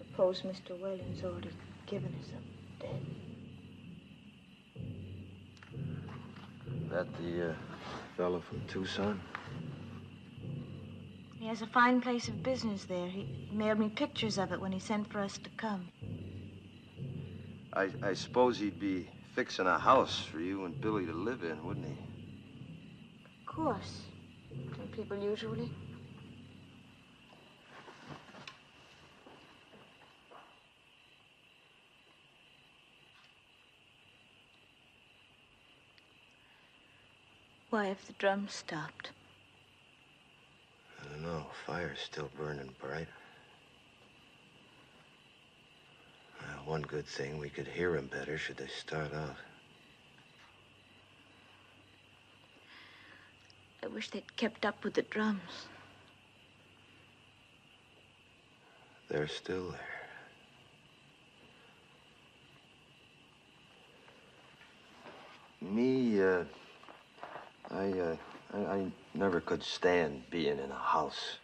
Suppose Mr. Whalen's already given us up dead. That the fella from Tucson? He has a fine place of business there. He mailed me pictures of it when he sent for us to come. I suppose he'd be fixing a house for you and Billy to live in, wouldn't he? Of course. Don't people usually? Why have the drums stopped? I don't know. Fire's still burning bright. One good thing, we could hear them better should they start out. I wish they'd kept up with the drums. They're still there. Me, I never could stand being in a house.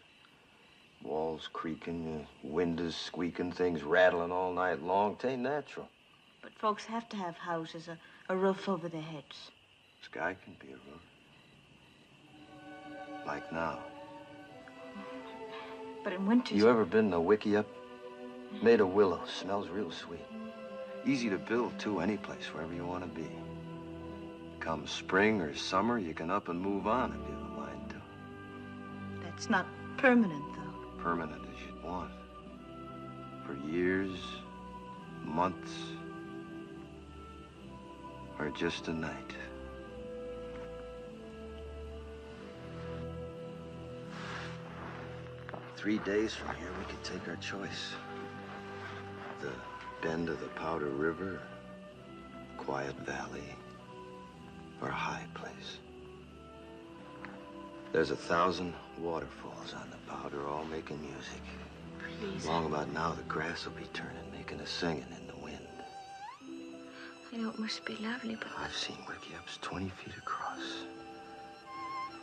Walls creaking, windows squeaking, things rattling all night long. 'Tain't natural. But folks have to have houses, a roof over their heads. Sky can be a roof. Like now. But in winter... You ever been to Wickiup? Made of willow. Smells real sweet. Easy to build, too, any place, wherever you want to be. Come spring or summer, you can up and move on if you don't mind to. That's not permanent, though. Permanent as you'd want. For years, months, or just a night. Three days from here, we could take our choice. The bend of the Powder River, quiet valley, or a high place. There's 1,000 waterfalls on the Powder, all making music. Please. Long about now, the grass will be turning, making a singing in the wind. I know it must be lovely, but... I've seen Wickiups 20 feet across,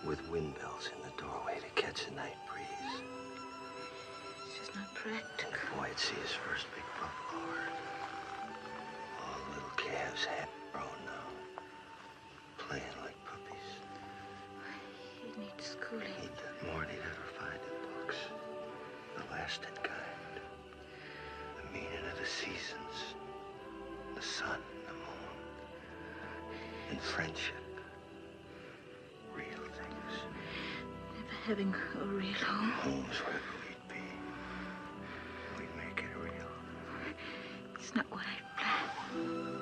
with windmills in the doorway to catch a night breeze. It's just not practical. The boy would see his first big buffalo herd. All the little calves half grown now, playing like puppies. He needs schooling. He'd get more than he'd ever find in books. The lasting kind. The meaning of the seasons. The sun, the moon. And friendship. Real things. Never having a real home. Home's wherever we'd be. We'd make it real. It's not what I planned.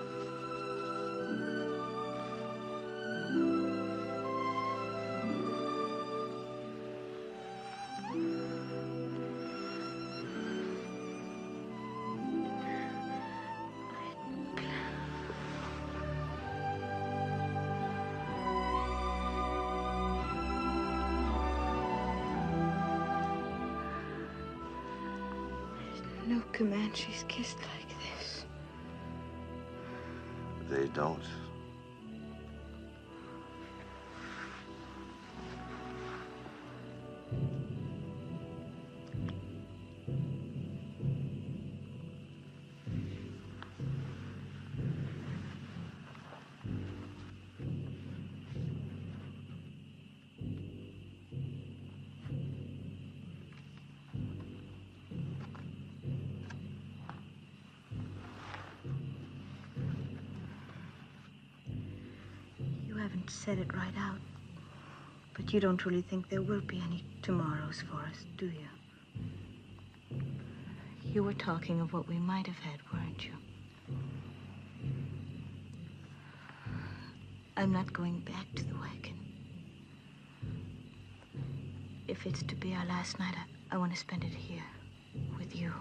No Comanches kissed like this. They don't. You haven't said it right out. But you don't really think there will be any tomorrows for us, do you? You were talking of what we might have had, weren't you? I'm not going back to the wagon. If it's to be our last night, I want to spend it here, with you.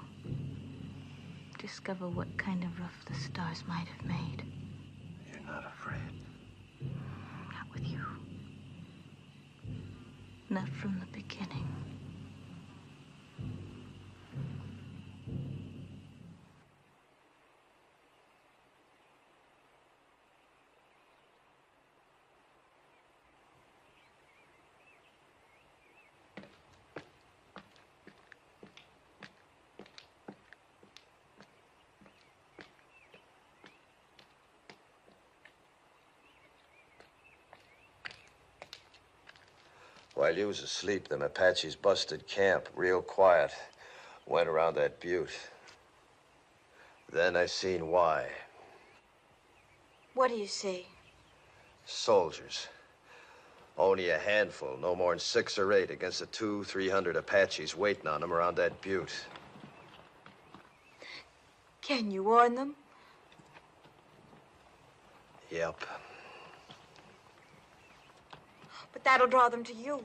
Discover what kind of roof the stars might have made. You're not afraid. Not with you. Not from the beginning. While you was asleep, them Apaches busted camp real quiet. Went around that butte. Then I seen why. What do you see? Soldiers. Only a handful, no more than 6 or 8 against the 200-300 Apaches waiting on them around that butte. Can you warn them? Yep. But that'll draw them to you.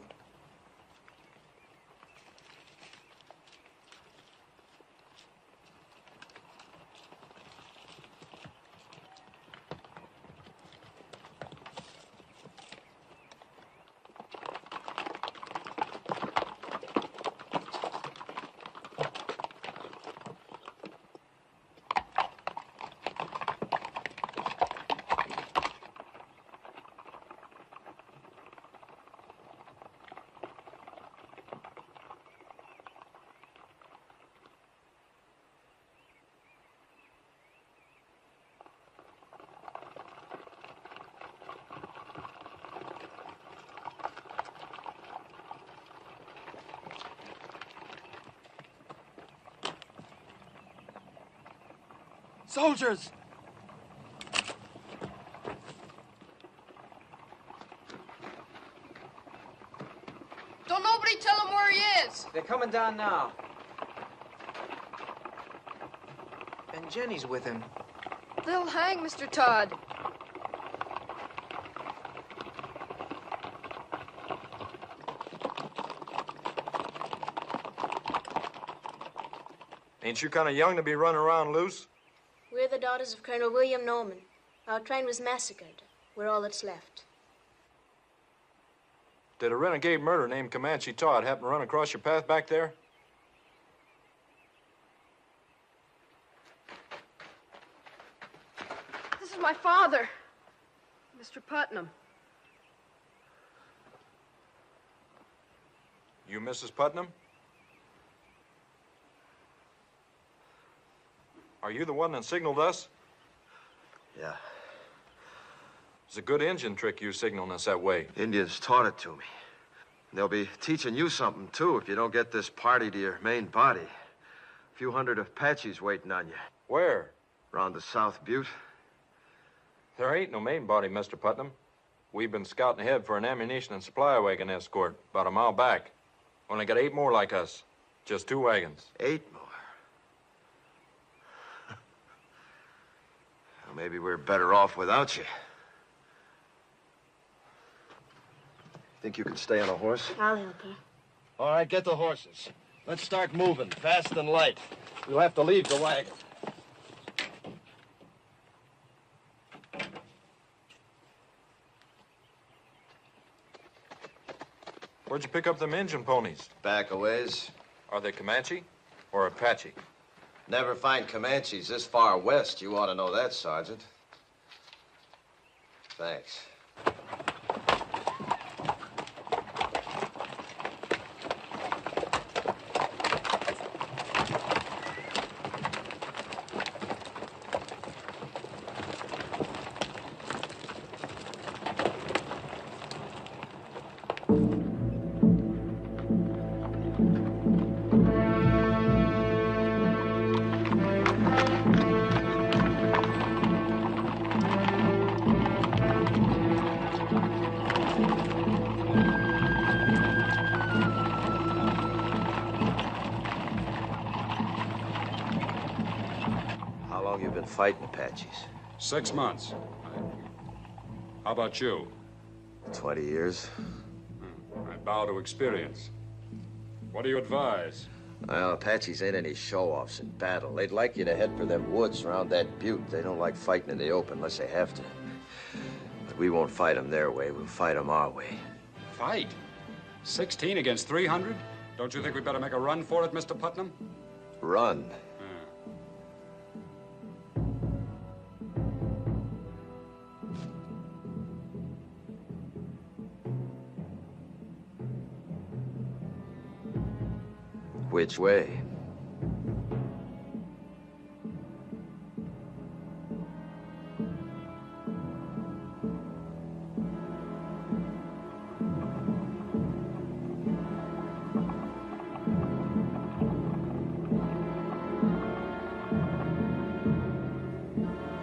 Soldiers! Don't nobody tell him where he is. They're coming down now. And Jenny's with him. They'll hang Mr. Todd. Ain't you kind of young to be running around loose? We're the daughters of Colonel William Norman. Our train was massacred. We're all that's left. Did a renegade murderer named Comanche Todd happen to run across your path back there? This is my father, Mr. Putnam. You Mrs. Putnam? Are you the one that signaled us? Yeah. It's a good Indian trick you signaling us that way. Indians taught it to me. They'll be teaching you something, too, if you don't get this party to your main body. A few hundred Apaches waiting on you. Where? Around the South Butte. There ain't no main body, Mr. Putnam. We've been scouting ahead for an ammunition and supply wagon escort about a mile back. Only got 8 more like us. Just 2 wagons. 8 more? Well, maybe we're better off without you. Think you can stay on a horse? I'll help her. All right, get the horses. Let's start moving, fast and light. We'll have to leave the wagon. Where'd you pick up them Injun ponies? Back a ways. Are they Comanche or Apache? Never find Comanches this far west. You ought to know that, Sergeant. Thanks. Fighting Apaches. 6 months. How about you? 20 years. I bow to experience. What do you advise? Well, Apaches ain't any show-offs in battle. They'd like you to head for them woods around that butte. They don't like fighting in the open unless they have to. But we won't fight them their way. We'll fight them our way. Fight? 16 against 300? Don't you think we better make a run for it, Mr. Putnam? Run? Which way?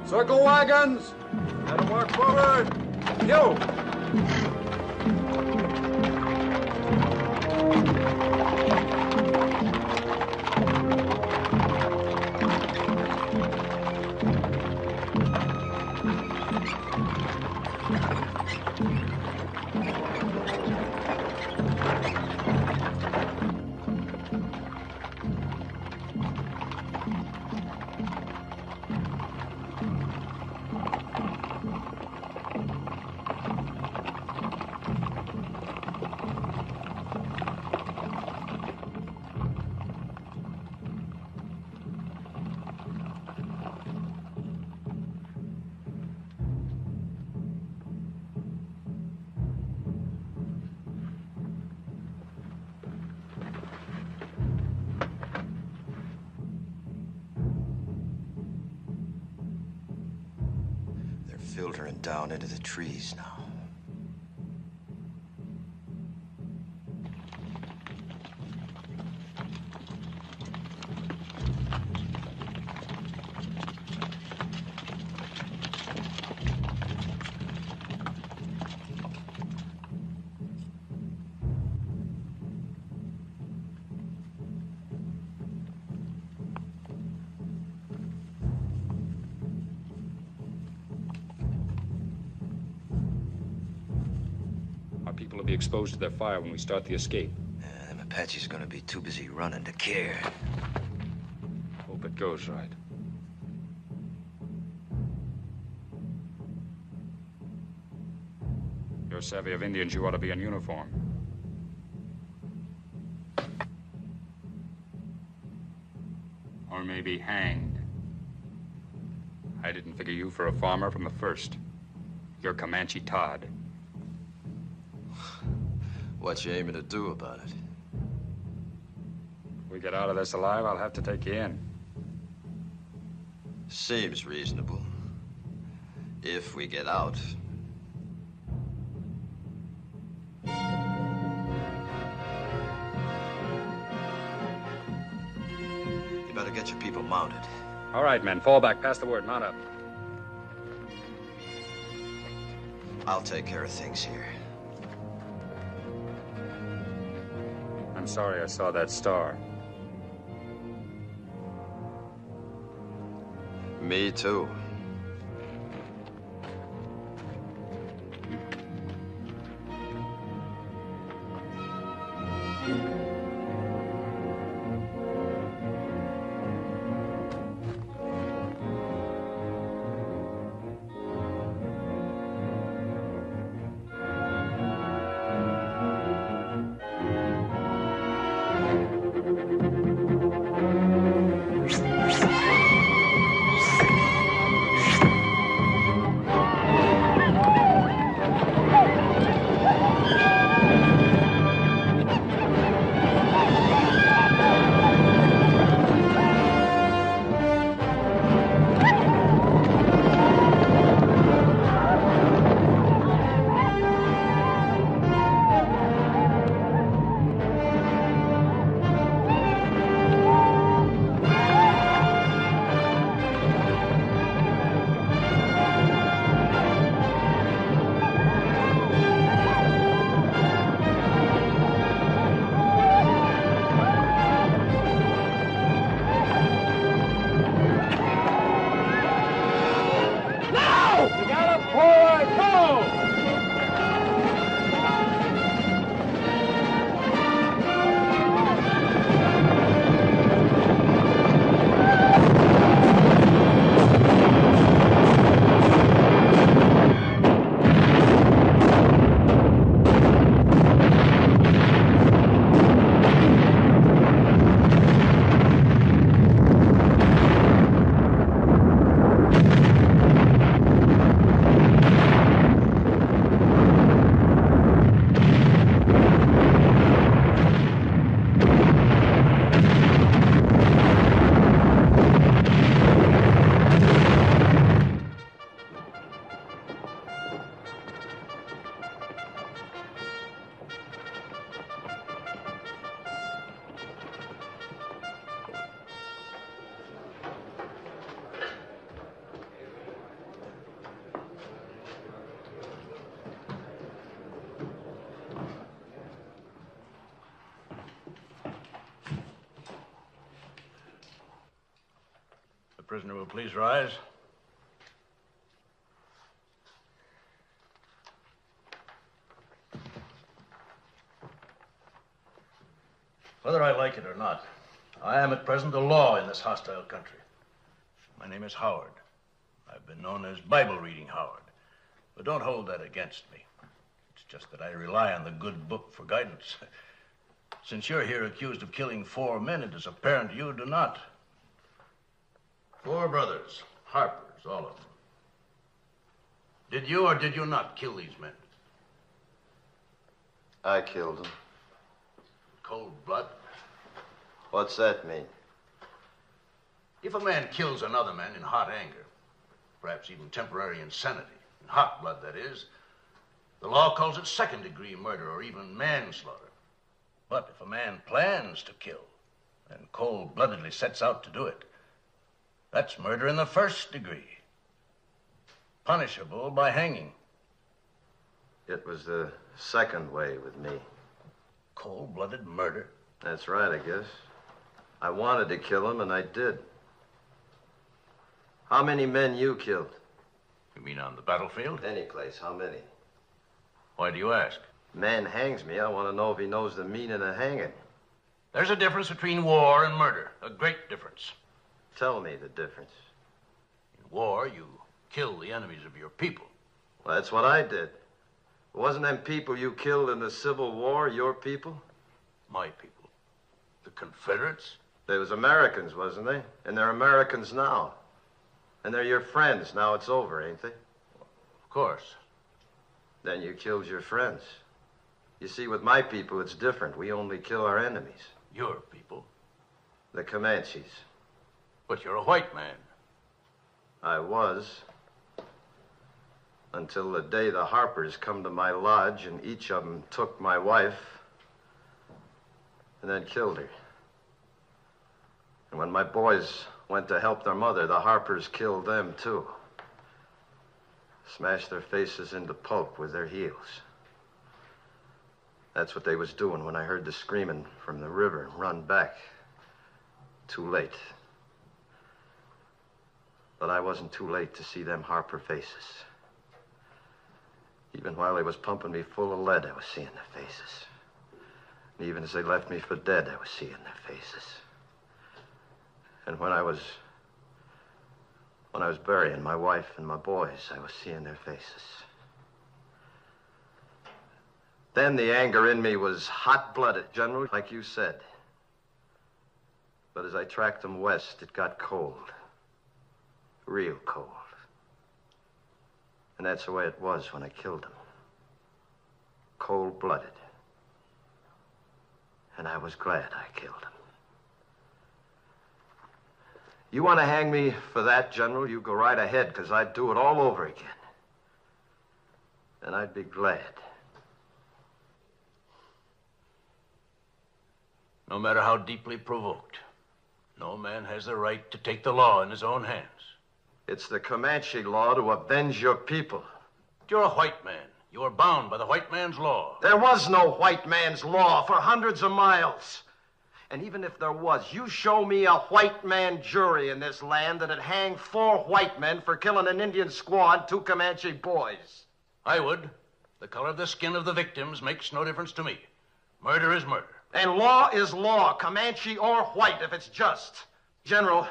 Circle wagons! Let them work forward! You! filtering down into the trees now. People will be exposed to their fire when we start the escape. Them Apache's gonna be too busy running to care. Hope it goes right. You're savvy of Indians, you ought to be in uniform. Or maybe hanged. I didn't figure you for a farmer from the first. You're Comanche Todd. What you aiming to do about it? If we get out of this alive, I'll have to take you in. Seems reasonable. If we get out. You better get your people mounted. All right, men, fall back. Pass the word. Mount up. I'll take care of things here. I'm sorry I saw that star. Me too. Prisoner will please rise. Whether I like it or not, I am at present the law in this hostile country. My name is Howard. I've been known as Bible-reading Howard, but don't hold that against me. It's just that I rely on the good book for guidance. Since you're here accused of killing 4 men, it is apparent you do not. 4 brothers, Harpers, all of them. Did you or did you not kill these men? I killed them. Cold blood? What's that mean? If a man kills another man in hot anger, perhaps even temporary insanity, hot blood, that is, the law calls it second-degree murder or even manslaughter. But if a man plans to kill and cold-bloodedly sets out to do it, that's murder in the first degree, punishable by hanging. It was the second way with me. Cold-blooded murder? That's right, I guess. I wanted to kill him, and I did. How many men you killed? You mean on the battlefield? Any place. How many? Why do you ask? Man hangs me. I want to know if he knows the meaning of hanging. There's a difference between war and murder. A great difference. Tell me the difference. In war, you kill the enemies of your people. Well, that's what I did. Wasn't them people you killed in the Civil War your people? My people. The Confederates? They was Americans, wasn't they? And they're Americans now. And they're your friends. Now it's over, ain't they? Of course. Then you killed your friends. You see, with my people, it's different. We only kill our enemies. Your people? The Comanches. But you're a white man. I was. Until the day the Harpers come to my lodge and each of them took my wife and then killed her. And when my boys went to help their mother, the Harpers killed them too. Smashed their faces into pulp with their heels. That's what they was doing when I heard the screaming from the river and run back. Too late. But I wasn't too late to see them Harper faces. Even while they was pumping me full of lead, I was seeing their faces. And even as they left me for dead, I was seeing their faces. And when I was burying my wife and my boys, I was seeing their faces. Then the anger in me was hot-blooded, General, like you said. But as I tracked them west, it got cold. Real cold. And that's the way it was when I killed them. Cold-blooded. And I was glad I killed them. You want to hang me for that, General? You go right ahead, because I'd do it all over again. And I'd be glad. No matter how deeply provoked, no man has the right to take the law in his own hands. It's the Comanche law to avenge your people. You're a white man. You are bound by the white man's law. There was no white man's law for hundreds of miles. And even if there was, you show me a white man jury in this land that'd hang 4 white men for killing an Indian squaw and 2 Comanche boys. I would. The color of the skin of the victims makes no difference to me. Murder is murder. And law is law, Comanche or white, if it's just. General,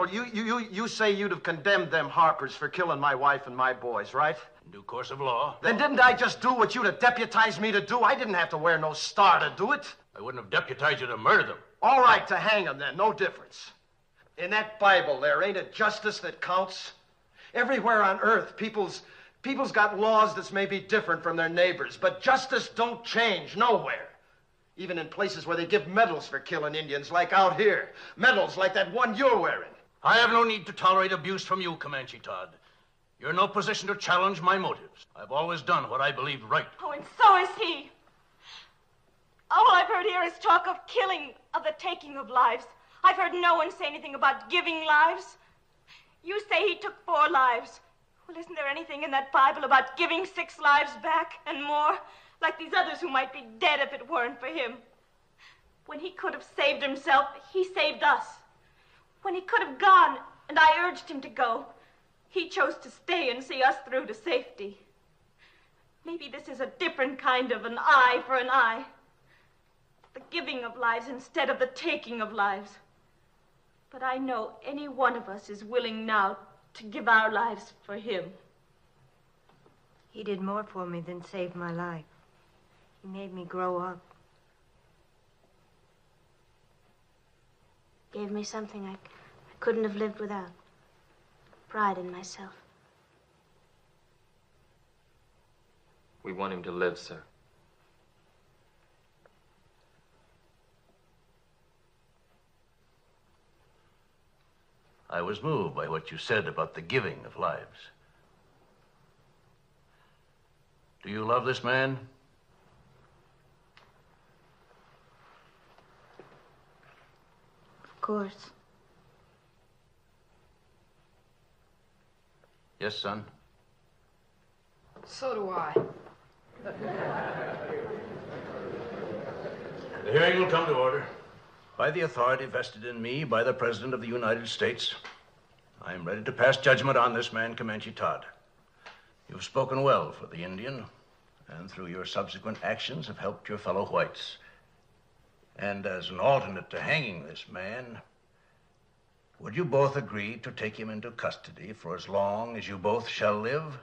you say you'd have condemned them Harpers for killing my wife and my boys, right? In due course of law. Then didn't I just do what you'd have deputized me to do? I didn't have to wear no star to do it. I wouldn't have deputized you to murder them. All right, to hang them then, no difference. In that Bible there, ain't it justice that counts? Everywhere on earth, people's got laws that's maybe different from their neighbors, but justice don't change nowhere. Even in places where they give medals for killing Indians, like out here. Medals like that one you're wearing. I have no need to tolerate abuse from you, Comanche Todd. You're in no position to challenge my motives. I've always done what I believed right. Oh, and so is he. All I've heard here is talk of killing, of the taking of lives. I've heard no one say anything about giving lives. You say he took 4 lives. Well, isn't there anything in that Bible about giving 6 lives back and more? Like these others who might be dead if it weren't for him. When he could have saved himself, he saved us. When he could have gone, and I urged him to go, he chose to stay and see us through to safety. Maybe this is a different kind of an eye for an eye. The giving of lives instead of the taking of lives. But I know any one of us is willing now to give our lives for him. He did more for me than save my life. He made me grow up. Gave me something I couldn't have lived without. Pride in myself. We want him to live, sir. I was moved by what you said about the giving of lives. Do you love this man? Of course. Yes, son. So do I. The hearing will come to order. By the authority vested in me by the President of the United States, I am ready to pass judgment on this man, Comanche Todd. You've spoken well for the Indian, and through your subsequent actions have helped your fellow whites. And as an alternate to hanging this man, would you both agree to take him into custody for as long as you both shall live?